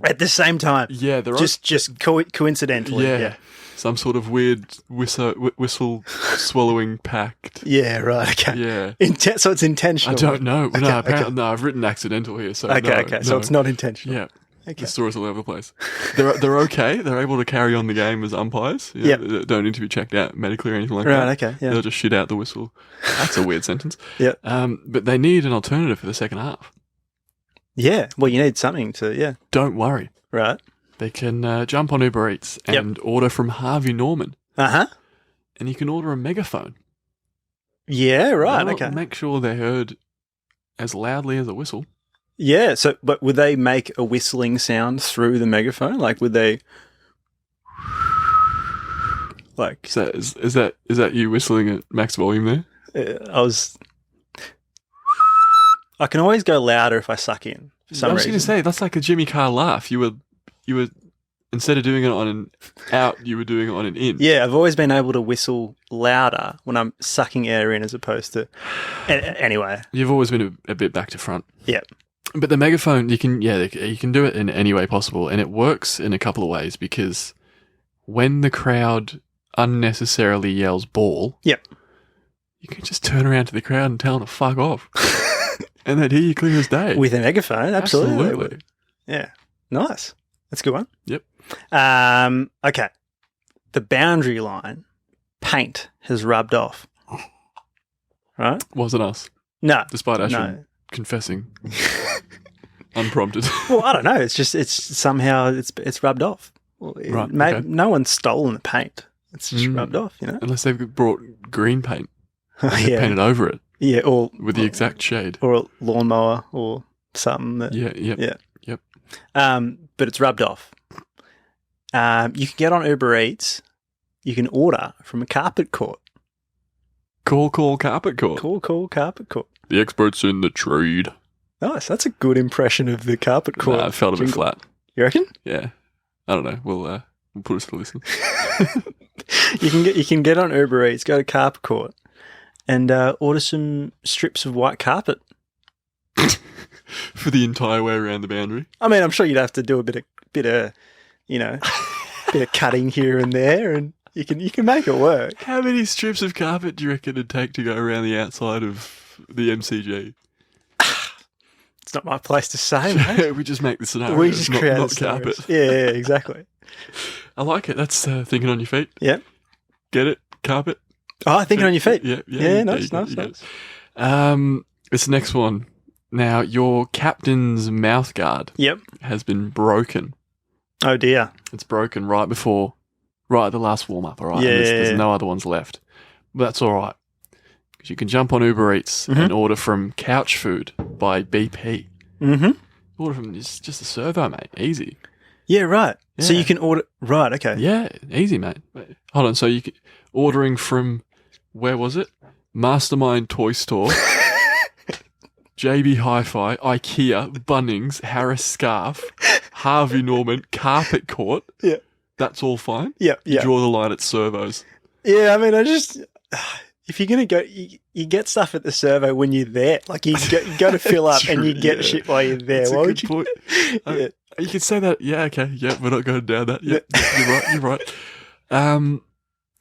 [SPEAKER 2] at the same time,
[SPEAKER 1] yeah, they're
[SPEAKER 2] just coincidentally, yeah.
[SPEAKER 1] Some sort of weird whistle swallowing pact.
[SPEAKER 2] Yeah, right. Okay.
[SPEAKER 1] Yeah.
[SPEAKER 2] So it's intentional.
[SPEAKER 1] I don't know.
[SPEAKER 2] Okay,
[SPEAKER 1] no, apparently, no. I've written accidental here. So
[SPEAKER 2] okay. So it's not intentional.
[SPEAKER 1] Yeah.
[SPEAKER 2] Okay.
[SPEAKER 1] The story's all over the place. They're okay. They're able to carry on the game as umpires. Yeah. They don't need to be checked out medically or anything like that.
[SPEAKER 2] Right. Okay. Yeah.
[SPEAKER 1] They'll just shit out the whistle. That's a weird sentence.
[SPEAKER 2] Yeah.
[SPEAKER 1] But they need an alternative for the second half.
[SPEAKER 2] Yeah. Well, you need something to. Yeah.
[SPEAKER 1] Don't worry.
[SPEAKER 2] Right.
[SPEAKER 1] They can jump on Uber Eats and order from Harvey Norman.
[SPEAKER 2] And
[SPEAKER 1] you can order a megaphone.
[SPEAKER 2] Yeah. Right.
[SPEAKER 1] They'll
[SPEAKER 2] okay.
[SPEAKER 1] make sure they're heard as loudly as a whistle.
[SPEAKER 2] Yeah. So, but would they make a whistling sound through the megaphone? Like, would they? Like,
[SPEAKER 1] so is that you whistling at max volume there?
[SPEAKER 2] I can always go louder if I suck in. For some reason.
[SPEAKER 1] I was going to say that's like a Jimmy Carr laugh. You were instead of doing it on an out, you were doing it on an in.
[SPEAKER 2] Yeah, I've always been able to whistle louder when I'm sucking air in as opposed to. Anyway,
[SPEAKER 1] you've always been a bit back to front.
[SPEAKER 2] Yeah.
[SPEAKER 1] But the megaphone, you can do it in any way possible, and it works in a couple of ways because when the crowd unnecessarily yells "ball," you can just turn around to the crowd and tell them to fuck off, and they'd hear you clear as day
[SPEAKER 2] with a megaphone. Absolutely. Yeah, nice. That's a good one.
[SPEAKER 1] Yep.
[SPEAKER 2] Okay. The boundary line paint has rubbed off. Right?
[SPEAKER 1] Wasn't us.
[SPEAKER 2] No.
[SPEAKER 1] Despite Ashwin confessing. Unprompted.
[SPEAKER 2] Well, I don't know. It's somehow it's rubbed off. Well,
[SPEAKER 1] Right. Okay.
[SPEAKER 2] No one's stolen the paint. It's just rubbed off,
[SPEAKER 1] Unless they've brought green paint and they've
[SPEAKER 2] Yeah.
[SPEAKER 1] painted over it.
[SPEAKER 2] Yeah, or
[SPEAKER 1] with the exact shade.
[SPEAKER 2] Or a lawnmower or something.
[SPEAKER 1] Yep.
[SPEAKER 2] But it's rubbed off. You can get on Uber Eats. You can order from a carpet court.
[SPEAKER 1] Call carpet court.
[SPEAKER 2] Call carpet court.
[SPEAKER 1] The experts in the trade.
[SPEAKER 2] Nice. That's a good impression of the carpet court.
[SPEAKER 1] Nah, it felt a bit flat.
[SPEAKER 2] You reckon?
[SPEAKER 1] Yeah. I don't know. We'll put us to listen.
[SPEAKER 2] You can get on Uber Eats, go to carpet court, and order some strips of white carpet
[SPEAKER 1] for the entire way around the boundary.
[SPEAKER 2] I mean, I'm sure you'd have to do a bit of bit of cutting here and there, and you can make it work.
[SPEAKER 1] How many strips of carpet do you reckon it'd take to go around the outside of the MCG?
[SPEAKER 2] It's not my place to say, mate.
[SPEAKER 1] We just make the scenario.
[SPEAKER 2] We just create
[SPEAKER 1] not carpet.
[SPEAKER 2] Yeah, exactly.
[SPEAKER 1] I like it. That's thinking on your feet.
[SPEAKER 2] Yeah.
[SPEAKER 1] Get it? Carpet?
[SPEAKER 2] Oh, thinking on your feet.
[SPEAKER 1] Yeah.
[SPEAKER 2] Nice.
[SPEAKER 1] This next one. Now, your captain's mouth guard has been broken.
[SPEAKER 2] Oh, dear.
[SPEAKER 1] It's broken right at the last warm-up, all right?
[SPEAKER 2] Yeah.
[SPEAKER 1] And there's no other ones left. But that's all right. Because you can jump on Uber Eats and order from Couch Food by BP.
[SPEAKER 2] Mm-hmm.
[SPEAKER 1] Order from just a servo, mate. Easy.
[SPEAKER 2] Yeah, right.
[SPEAKER 1] Yeah.
[SPEAKER 2] So you can order... Right, okay.
[SPEAKER 1] Yeah, easy, mate. Hold on. So ordering from... Where was it? Mastermind Toy Store... JB Hi-Fi, IKEA, Bunnings, Harris Scarf, Harvey Norman, Carpet Court.
[SPEAKER 2] Yeah.
[SPEAKER 1] That's all fine?
[SPEAKER 2] Yeah.
[SPEAKER 1] You draw the line at servos.
[SPEAKER 2] Yeah, I mean, if you're going to go, you get stuff at the servo when you're there. Like, you go to fill up and you get shit while you're there.
[SPEAKER 1] That's
[SPEAKER 2] Why
[SPEAKER 1] a
[SPEAKER 2] would
[SPEAKER 1] good
[SPEAKER 2] you?
[SPEAKER 1] point.
[SPEAKER 2] Yeah.
[SPEAKER 1] You could say that. Yeah, okay. Yeah, we're not going down that. Yeah, you're right.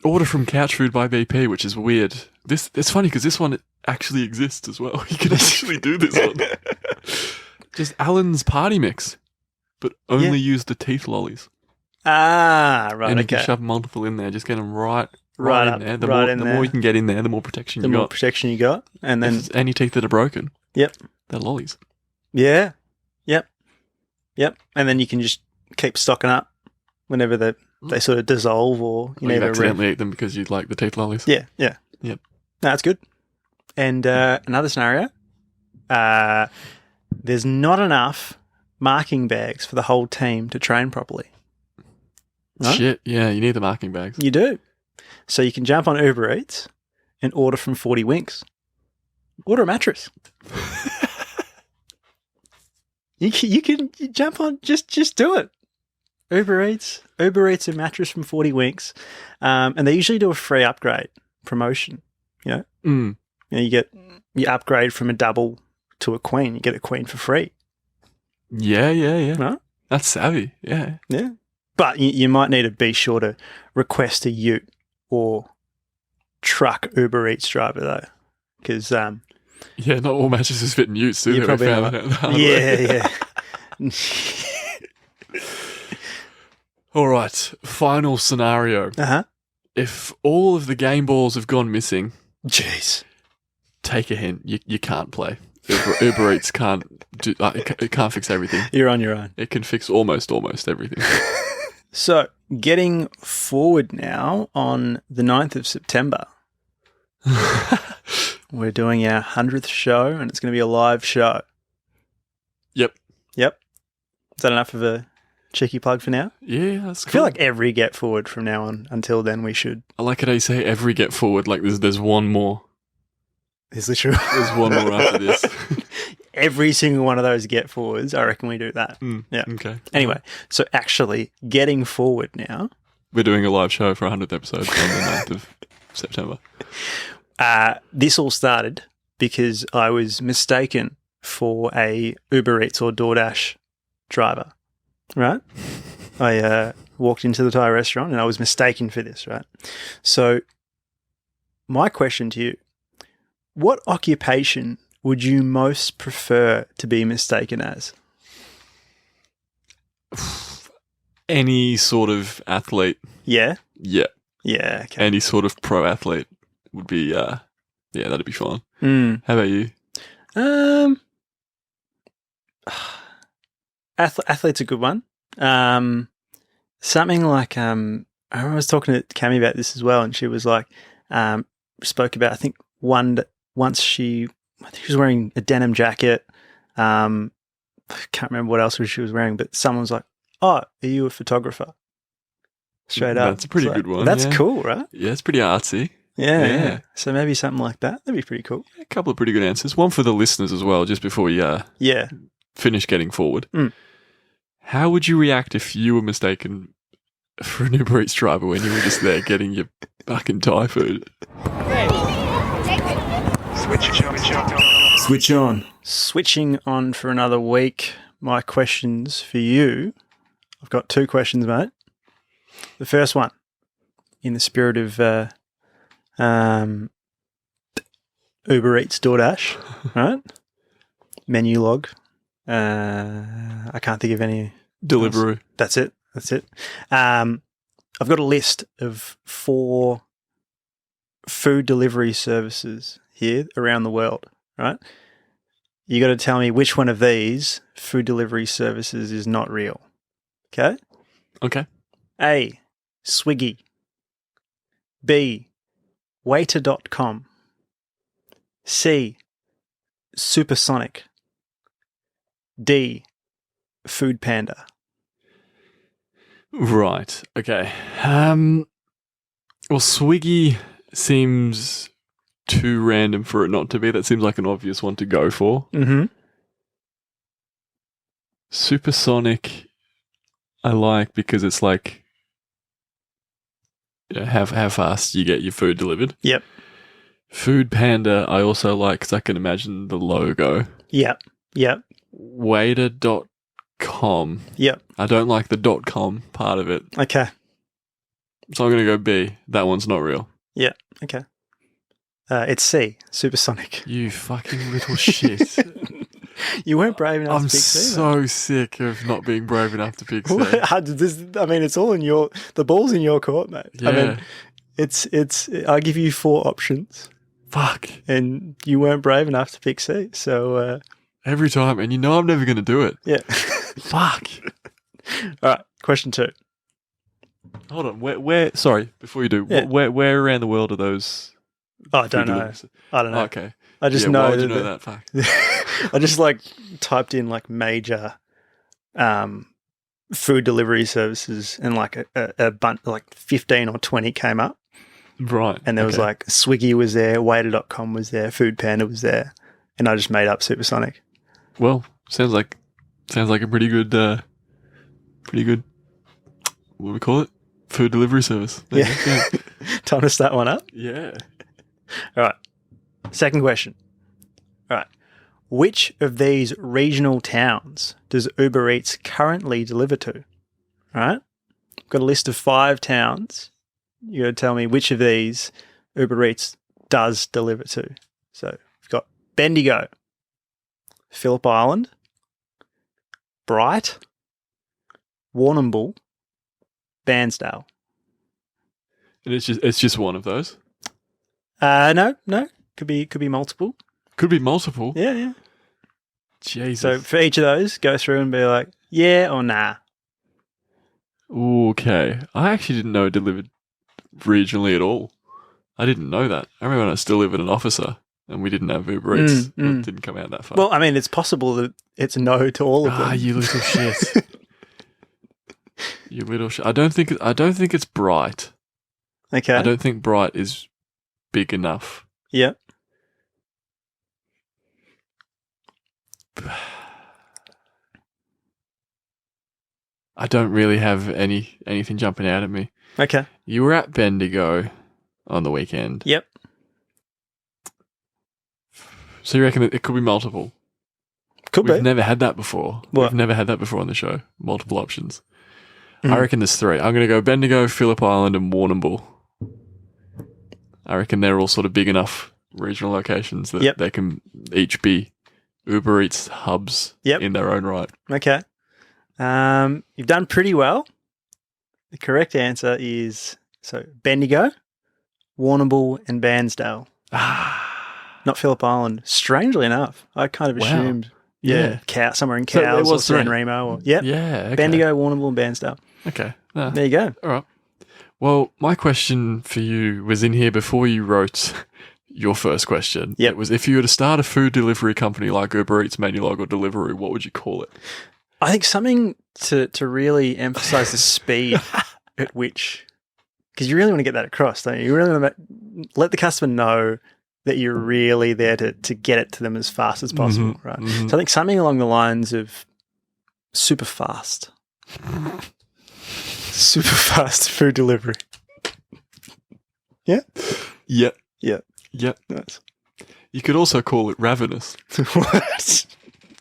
[SPEAKER 1] Order from Couch Food by BP, which is weird. It's funny because this one actually exists as well. You can actually do this one. Just Alan's party mix, but only use the teeth lollies.
[SPEAKER 2] Ah, right.
[SPEAKER 1] And you
[SPEAKER 2] okay.
[SPEAKER 1] can shove multiple in there. Just get them right
[SPEAKER 2] up,
[SPEAKER 1] in there. The
[SPEAKER 2] right in
[SPEAKER 1] the
[SPEAKER 2] there.
[SPEAKER 1] more you can get in there, the more protection
[SPEAKER 2] The
[SPEAKER 1] you
[SPEAKER 2] more
[SPEAKER 1] got.
[SPEAKER 2] protection you got, and then
[SPEAKER 1] If there's any teeth that are broken,
[SPEAKER 2] Yep.
[SPEAKER 1] they're lollies.
[SPEAKER 2] Yeah. Yep. And then you can just keep stocking up whenever they sort of dissolve or
[SPEAKER 1] You accidentally eat them because you like the teeth lollies.
[SPEAKER 2] Yeah.
[SPEAKER 1] Yep.
[SPEAKER 2] No, that's good. And another scenario, there's not enough marking bags for the whole team to train properly. Right?
[SPEAKER 1] Shit, yeah, you need the marking bags.
[SPEAKER 2] You do. So you can jump on Uber Eats and order from 40 Winks. Order a mattress. You can jump on, just do it. Uber Eats a mattress from 40 Winks. And they usually do a free upgrade promotion, You upgrade from a double to a queen. You get a queen for free.
[SPEAKER 1] Yeah.
[SPEAKER 2] Right?
[SPEAKER 1] That's savvy, yeah.
[SPEAKER 2] Yeah. But you might need to be sure to request a ute or truck Uber Eats driver, though. Because...
[SPEAKER 1] yeah, not all mattresses fit in utes, do they?
[SPEAKER 2] Probably
[SPEAKER 1] We
[SPEAKER 2] not.
[SPEAKER 1] found that out the hard way.
[SPEAKER 2] Yeah.
[SPEAKER 1] All right, final scenario.
[SPEAKER 2] Uh-huh.
[SPEAKER 1] If all of the game balls have gone missing...
[SPEAKER 2] Jeez.
[SPEAKER 1] Take a hint. You can't play. Uber Eats can't do. It can't fix everything.
[SPEAKER 2] You're on your own.
[SPEAKER 1] It can fix almost everything.
[SPEAKER 2] So, getting forward now on the 9th of September, we're doing our 100th show, and it's going to be a live show.
[SPEAKER 1] Yep.
[SPEAKER 2] Is that enough of a cheeky plug for now?
[SPEAKER 1] Yeah, that's cool.
[SPEAKER 2] I feel like every get forward from now on until then we should.
[SPEAKER 1] I like it how you say every get forward, like there's one more.
[SPEAKER 2] Is this true?
[SPEAKER 1] There's one more after this.
[SPEAKER 2] Every single one of those get forwards, I reckon we do that. Yeah.
[SPEAKER 1] Okay.
[SPEAKER 2] Anyway, so actually getting forward now.
[SPEAKER 1] We're doing a live show for 100th episode on the 9th of September.
[SPEAKER 2] This all started because I was mistaken for a Uber Eats or DoorDash driver, right? I walked into the Thai restaurant and I was mistaken for this, right? So my question to you, what occupation would you most prefer to be mistaken as?
[SPEAKER 1] any sort of athlete.
[SPEAKER 2] Yeah?
[SPEAKER 1] Yeah.
[SPEAKER 2] Yeah, okay.
[SPEAKER 1] Any sort of pro athlete would be, that'd be fine. How about you?
[SPEAKER 2] Athlete's a good one. Something like, I was talking to Cami about this as well, and she was like, spoke about, I think once I think she was wearing a denim jacket. I can't remember what else she was wearing, but someone was like, "Oh, are you a photographer?" Straight up.
[SPEAKER 1] That's a pretty good one.
[SPEAKER 2] That's cool, right?
[SPEAKER 1] Yeah, it's pretty artsy.
[SPEAKER 2] Yeah. So maybe something like that. That'd be pretty cool.
[SPEAKER 1] A couple of pretty good answers. One for the listeners as well, just before we finish getting forward. How would you react if you were mistaken for an Uber Eats driver when you were just there getting your fucking Thai food?
[SPEAKER 2] Switch on. Switching on for another week. My questions for you. I've got 2 questions, mate. The first one, in the spirit of Uber Eats, DoorDash, right? Menu log. I can't think of any.
[SPEAKER 1] Deliveroo.
[SPEAKER 2] That's it. I've got a list of 4 food delivery services here around the world, right? You got to tell me which one of these food delivery services is not real. Okay?
[SPEAKER 1] Okay.
[SPEAKER 2] A, Swiggy. B, waiter.com. C, Supersonic. D, Food Panda.
[SPEAKER 1] Right. Okay. Well, Swiggy seems too random for it not to be. That seems like an obvious one to go for.
[SPEAKER 2] Mm-hmm.
[SPEAKER 1] Supersonic, I like because it's like, how fast you get your food delivered.
[SPEAKER 2] Yep.
[SPEAKER 1] Food Panda, I also like because I can imagine the logo.
[SPEAKER 2] Yep.
[SPEAKER 1] Waiter.com.
[SPEAKER 2] Yep.
[SPEAKER 1] I don't like the .com part of it.
[SPEAKER 2] Okay.
[SPEAKER 1] So I'm going to go B. That one's not real.
[SPEAKER 2] Yeah. Okay. It's C, Supersonic.
[SPEAKER 1] You fucking little shit.
[SPEAKER 2] You weren't brave enough
[SPEAKER 1] to
[SPEAKER 2] pick C.
[SPEAKER 1] I'm so sick of not being brave enough to pick C.
[SPEAKER 2] It's all in the ball's in your court, mate.
[SPEAKER 1] Yeah.
[SPEAKER 2] I mean, it's. I give you 4 options.
[SPEAKER 1] Fuck.
[SPEAKER 2] And you weren't brave enough to pick C. So
[SPEAKER 1] every time, and I'm never going to do it.
[SPEAKER 2] Yeah.
[SPEAKER 1] Fuck.
[SPEAKER 2] All right. Question 2.
[SPEAKER 1] Hold on. Where? Sorry. Before you do, where around the world are those?
[SPEAKER 2] Oh, I don't know.
[SPEAKER 1] Oh, okay.
[SPEAKER 2] I just know.
[SPEAKER 1] Why would you know that fact?
[SPEAKER 2] I just typed in major food delivery services, and a bunch, 15 or 20 came up.
[SPEAKER 1] Right.
[SPEAKER 2] And there was Swiggy was there, waiter.com was there, Food Panda was there, and I just made up Supersonic.
[SPEAKER 1] Well, sounds like a pretty good what do we call it? Food delivery service.
[SPEAKER 2] Yeah. Time to start one up?
[SPEAKER 1] Yeah.
[SPEAKER 2] All right. Second question. All right. Which of these regional towns does Uber Eats currently deliver to? All right. I've got a list of 5 towns. You got to tell me which of these Uber Eats does deliver to. So we've got Bendigo, Phillip Island, Bright, Warrnambool, Bairnsdale.
[SPEAKER 1] And it's just one of those?
[SPEAKER 2] No. Could be multiple.
[SPEAKER 1] Could be multiple?
[SPEAKER 2] Yeah.
[SPEAKER 1] Jesus.
[SPEAKER 2] So for each of those, go through and be like, yeah or nah.
[SPEAKER 1] Okay. I actually didn't know it delivered regionally at all. I didn't know that. I remember when I still lived with an officer and we didn't have Uber Eats. It didn't come out that far.
[SPEAKER 2] Well, I mean, it's possible that it's no to all of them.
[SPEAKER 1] Ah, you little shit. You little shit. I don't think it's Bright.
[SPEAKER 2] Okay.
[SPEAKER 1] I don't think Bright is big enough.
[SPEAKER 2] Yeah.
[SPEAKER 1] I don't really have anything jumping out at me.
[SPEAKER 2] Okay.
[SPEAKER 1] You were at Bendigo on the weekend.
[SPEAKER 2] Yep.
[SPEAKER 1] So you reckon that it could be multiple? We've never had that before.
[SPEAKER 2] What?
[SPEAKER 1] We've never had that before on the show. Multiple options. I reckon there's 3. I'm going to go Bendigo, Phillip Island, and Warrnambool. I reckon they're all sort of big enough regional locations that they can each be Uber Eats hubs in their own right.
[SPEAKER 2] Okay. You've done pretty well. The correct answer is Bendigo, Warrnambool, and Bairnsdale. Not Phillip Island. Strangely enough, I kind of assumed.
[SPEAKER 1] Yeah.
[SPEAKER 2] Somewhere in Cowes or San Remo. Or,
[SPEAKER 1] Yeah. Okay.
[SPEAKER 2] Bendigo, Warrnambool, and Bairnsdale.
[SPEAKER 1] Okay.
[SPEAKER 2] There you go.
[SPEAKER 1] All right. Well, my question for you was in here before you wrote your first question.
[SPEAKER 2] Yep.
[SPEAKER 1] It was, if you were to start a food delivery company like UberEats, Manulog, or Deliveroo, what would you call it?
[SPEAKER 2] I think something to really emphasise the speed at which, because you really want to get that across, don't you? You really want to let the customer know that you're really there to get it to them as fast as possible, right?
[SPEAKER 1] Mm-hmm.
[SPEAKER 2] So I think something along the lines of super fast. Super fast food delivery. Yeah?
[SPEAKER 1] Yep.
[SPEAKER 2] Yeah.
[SPEAKER 1] Yep.
[SPEAKER 2] Nice.
[SPEAKER 1] You could also call it ravenous.
[SPEAKER 2] What?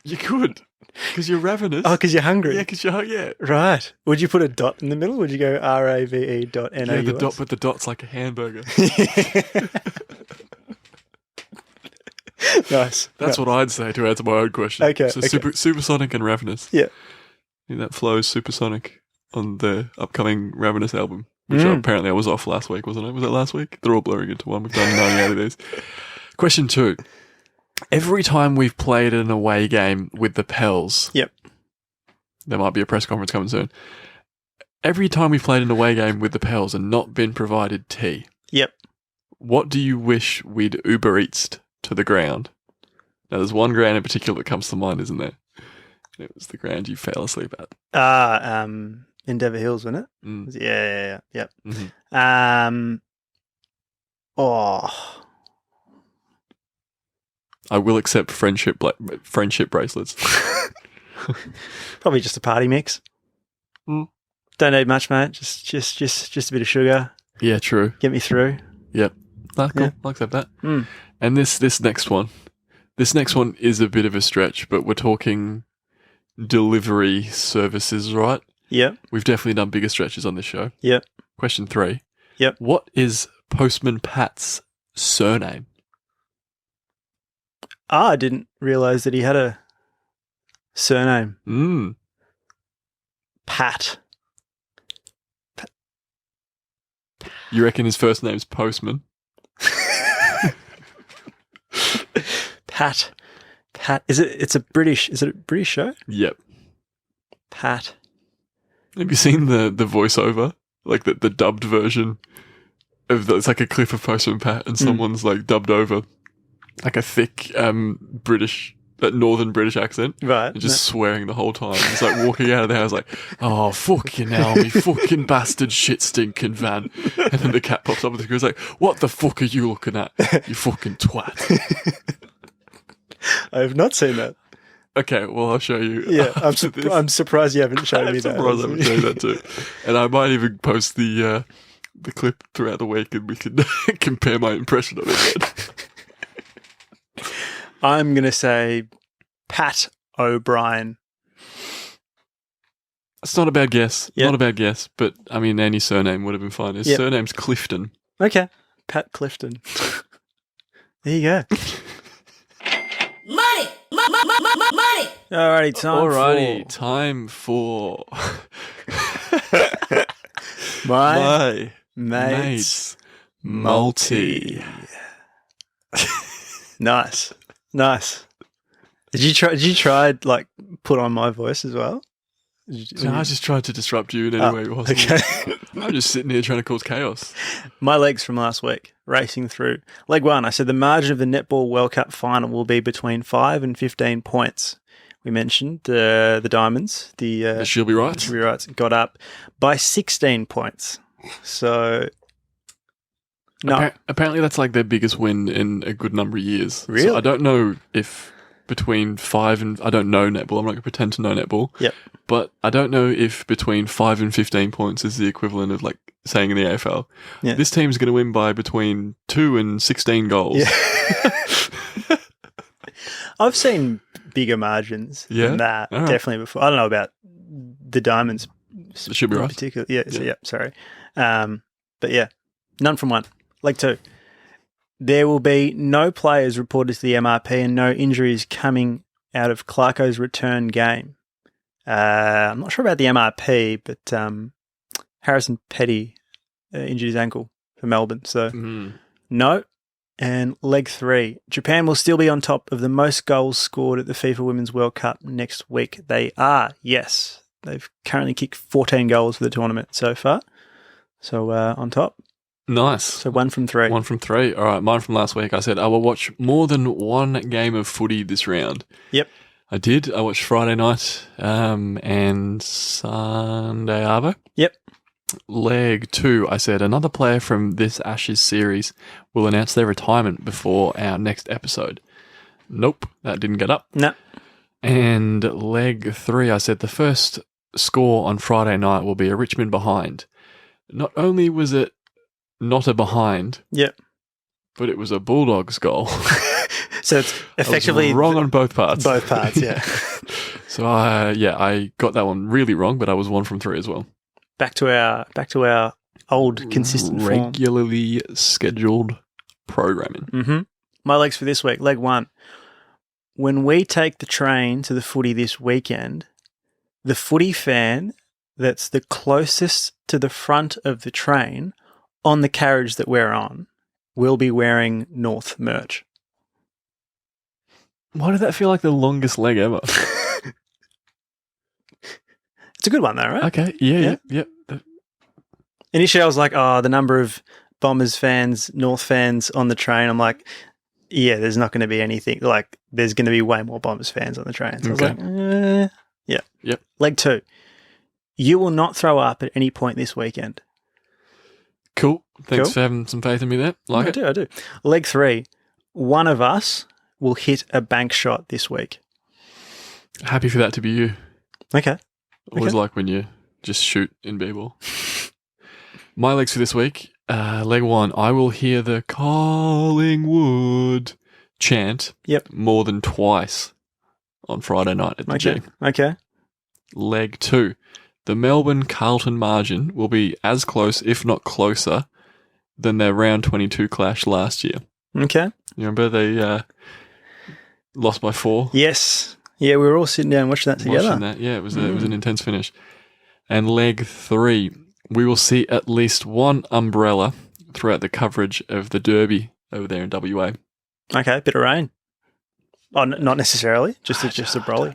[SPEAKER 1] You could. Because you're ravenous.
[SPEAKER 2] Oh, because you're hungry.
[SPEAKER 1] Yeah, because you're hungry. Yeah.
[SPEAKER 2] Right. Would you put a dot in the middle? Would you go RAVE.NOUS?
[SPEAKER 1] Yeah, the dot, but the dot's like a hamburger.
[SPEAKER 2] Nice.
[SPEAKER 1] That's what I'd say to answer my own question.
[SPEAKER 2] Okay.
[SPEAKER 1] So supersonic and ravenous.
[SPEAKER 2] Yeah.
[SPEAKER 1] I think that flows supersonic on the upcoming Ravenous album, which apparently I was off last week, wasn't it? Was it last week? They're all blurring into one. We've done 98 of these. Question 2. Every time we've played an away game with the Pels,
[SPEAKER 2] yep,
[SPEAKER 1] there might be a press conference coming soon. Every time we've played an away game with the Pels and not been provided tea,
[SPEAKER 2] yep,
[SPEAKER 1] what do you wish we'd UberEatsed to the ground? Now, there's one ground in particular that comes to mind, isn't there? It was the ground you fell asleep at.
[SPEAKER 2] Endeavour Hills, wasn't it?
[SPEAKER 1] Mm.
[SPEAKER 2] Yeah. Yep.
[SPEAKER 1] Mm-hmm. I will accept friendship bracelets.
[SPEAKER 2] Probably just a party mix.
[SPEAKER 1] Mm.
[SPEAKER 2] Don't need much, mate. Just a bit of sugar.
[SPEAKER 1] Yeah, true.
[SPEAKER 2] Get me through.
[SPEAKER 1] Yep. Cool.
[SPEAKER 2] Yeah.
[SPEAKER 1] I'll accept that.
[SPEAKER 2] Mm.
[SPEAKER 1] And this next one is a bit of a stretch, but we're talking delivery services, right?
[SPEAKER 2] Yep.
[SPEAKER 1] We've definitely done bigger stretches on this show.
[SPEAKER 2] Yep.
[SPEAKER 1] Question 3.
[SPEAKER 2] Yep.
[SPEAKER 1] What is Postman Pat's surname?
[SPEAKER 2] I didn't realise that he had a surname. Pat.
[SPEAKER 1] You reckon his first name's Postman?
[SPEAKER 2] Pat. Is it a British show?
[SPEAKER 1] Yep.
[SPEAKER 2] Pat.
[SPEAKER 1] Have you seen the voiceover? Like the dubbed version of it's like a clip of Postman Pat and someone's like dubbed over like a thick northern British accent.
[SPEAKER 2] Right.
[SPEAKER 1] And just swearing the whole time. It's like walking out of the house like, oh, fuck you now, me fucking bastard shit stinking van. And then the cat pops up with the screen. It's like, what the fuck are you looking at, you fucking twat?
[SPEAKER 2] I have not seen that.
[SPEAKER 1] Okay, well, I'll show you.
[SPEAKER 2] Yeah, I'm surprised you haven't shown me that.
[SPEAKER 1] I'm surprised I haven't shown you that too. And I might even post the clip throughout the week and we can compare my impression of it.
[SPEAKER 2] I'm going to say Pat O'Brien.
[SPEAKER 1] It's not a bad guess.
[SPEAKER 2] Yep.
[SPEAKER 1] Not a bad guess, but I mean, any surname would have been fine. His surname's Clifton.
[SPEAKER 2] Okay, Pat Clifton. There you go.
[SPEAKER 3] Money!
[SPEAKER 2] Alrighty,
[SPEAKER 1] time for
[SPEAKER 2] my
[SPEAKER 1] mate's multi.
[SPEAKER 2] Nice. Did you try like put on my voice as well?
[SPEAKER 1] No, I just tried to disrupt you in any way possible.
[SPEAKER 2] Okay.
[SPEAKER 1] I'm just sitting here trying to cause chaos.
[SPEAKER 2] My legs from last week, racing through. Leg 1, I said the margin of the Netball World Cup final will be between 5 and 15 points. We mentioned the Diamonds, the
[SPEAKER 1] She'll Be Right.
[SPEAKER 2] She'll Be Right, got up by 16 points. So, no.
[SPEAKER 1] Apparently that's like their biggest win in a good number of years.
[SPEAKER 2] Really?
[SPEAKER 1] So I don't know if between 5 and... I don't know netball. I'm not going to pretend to know netball.
[SPEAKER 2] Yep.
[SPEAKER 1] But I don't know if between 5 and 15 points is the equivalent of like saying in the AFL.
[SPEAKER 2] Yeah.
[SPEAKER 1] This team's going to win by between 2 and 16 goals.
[SPEAKER 2] Yeah. I've seen bigger margins than that, definitely before. I don't know about the Diamonds.
[SPEAKER 1] It should be right.
[SPEAKER 2] Particular. Yeah, so, sorry. But yeah, none from one. Leg 2. There will be no players reported to the MRP and no injuries coming out of Clarko's return game. I'm not sure about the MRP, but Harrison Petty injured his ankle for Melbourne. So, no. And leg 3, Japan will still be on top of the most goals scored at the FIFA Women's World Cup next week. They are, yes. They've currently kicked 14 goals for the tournament so far. So, on top.
[SPEAKER 1] Nice.
[SPEAKER 2] So 1 from 3.
[SPEAKER 1] 1 from 3. All right, mine from last week. I said I will watch more than one game of footy this round.
[SPEAKER 2] Yep.
[SPEAKER 1] I did. I watched Friday night and Sunday Arvo.
[SPEAKER 2] Yep.
[SPEAKER 1] Leg 2, I said another player from this Ashes series will announce their retirement before our next episode. Nope, that didn't get up.
[SPEAKER 2] No.
[SPEAKER 1] And leg 3, I said the first score on Friday night will be a Richmond behind. Not only was it not a behind,
[SPEAKER 2] yep,
[SPEAKER 1] but it was a Bulldogs goal.
[SPEAKER 2] So it's effectively
[SPEAKER 1] I was wrong on both parts.
[SPEAKER 2] Both parts, yeah.
[SPEAKER 1] So I got that one really wrong, but I was 1 from 3 as well.
[SPEAKER 2] Back to our old consistent
[SPEAKER 1] regularly scheduled programming.
[SPEAKER 2] Mm-hmm. My legs for this week. Leg 1. When we take the train to the footy this weekend, the footy fan that's the closest to the front of the train on the carriage that we're on will be wearing North merch.
[SPEAKER 1] Why did that feel like the longest leg ever?
[SPEAKER 2] It's a good one though, right?
[SPEAKER 1] Okay. Yeah.
[SPEAKER 2] Initially I was like, the number of Bombers fans, North fans on the train. I'm like, yeah, there's not going to be anything. Like, there's going to be way more Bombers fans on the train. So I was like, yeah.
[SPEAKER 1] Yep.
[SPEAKER 2] Leg 2. You will not throw up at any point this weekend.
[SPEAKER 1] Cool. Thanks for having some faith in me there. I
[SPEAKER 2] do. Leg 3. One of us will hit a bank shot this week.
[SPEAKER 1] Happy for that to be you.
[SPEAKER 2] Okay.
[SPEAKER 1] Always like when you just shoot in b-ball. My legs for this week. Leg 1. I will hear the Collingwood chant more than twice on Friday night at the G.
[SPEAKER 2] Okay.
[SPEAKER 1] Leg 2. The Melbourne Carlton margin will be as close, if not closer, than their round 22 clash last year.
[SPEAKER 2] Okay.
[SPEAKER 1] You remember they lost by 4?
[SPEAKER 2] Yes. Yeah, we were all sitting down watching that together.
[SPEAKER 1] It was an intense finish. And leg 3, we will see at least one umbrella throughout the coverage of the Derby over there in WA.
[SPEAKER 2] Okay, bit of rain. Oh, not necessarily, just a brolly.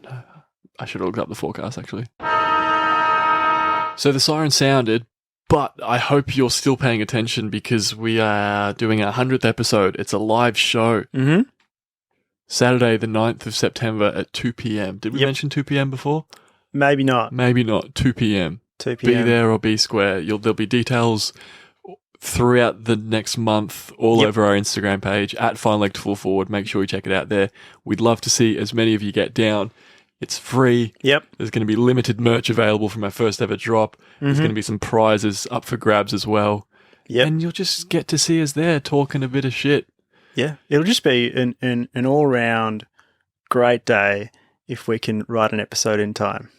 [SPEAKER 1] I should have looked up the forecast, actually. So the siren sounded, but I hope you're still paying attention because we are doing our 100th episode. It's a live show.
[SPEAKER 2] Mm-hmm.
[SPEAKER 1] Saturday, the 9th of September at 2 p.m. Did we mention 2 p.m. before?
[SPEAKER 2] Maybe not.
[SPEAKER 1] 2 p.m.
[SPEAKER 2] 2 p.m.
[SPEAKER 1] Be there or be square. There'll be details throughout the next month all over our Instagram page at Final Leg to Full Forward. Make sure you check it out there. We'd love to see as many of you get down. It's free.
[SPEAKER 2] Yep.
[SPEAKER 1] There's going to be limited merch available from our first ever drop. There's going to be some prizes up for grabs as well.
[SPEAKER 2] Yep.
[SPEAKER 1] And you'll just get to see us there talking a bit of shit.
[SPEAKER 2] Yeah. It'll just be an all-round great day if we can write an episode in time.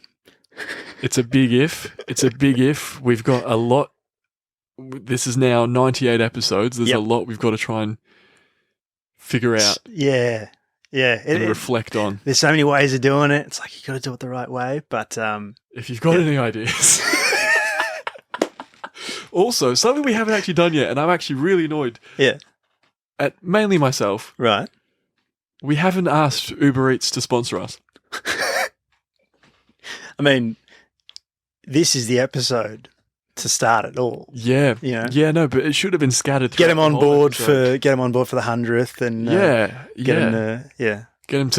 [SPEAKER 1] It's a big if. We've got a lot. This is now 98 episodes. There's a lot we've got to try and figure out.
[SPEAKER 2] Yeah. Yeah.
[SPEAKER 1] And reflect on.
[SPEAKER 2] There's so many ways of doing it. It's like you got to do it the right way. But
[SPEAKER 1] if you've got any ideas. Also, something we haven't actually done yet, and I'm actually really annoyed.
[SPEAKER 2] Yeah.
[SPEAKER 1] At mainly myself.
[SPEAKER 2] Right.
[SPEAKER 1] We haven't asked UberEats to sponsor us.
[SPEAKER 2] I mean, this is the episode to start it all.
[SPEAKER 1] Yeah.
[SPEAKER 2] You know?
[SPEAKER 1] Yeah, no, but it should have been scattered through.
[SPEAKER 2] Get them on board for the 100th and get
[SPEAKER 1] them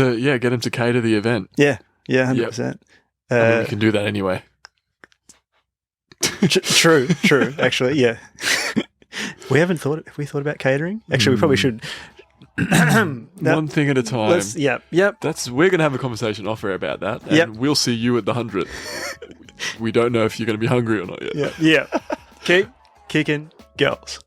[SPEAKER 1] to cater the event.
[SPEAKER 2] Yeah. Yeah, 100%.
[SPEAKER 1] I mean, we can do that anyway.
[SPEAKER 2] True, actually, yeah. Have we thought about catering? Actually, we probably should.
[SPEAKER 1] One thing at a time.
[SPEAKER 2] Yep.
[SPEAKER 1] We're going to have a conversation off air about that, and we'll see you at the 100th. We don't know if you're going to be hungry or not yet.
[SPEAKER 2] Yeah. Keep kicking girls.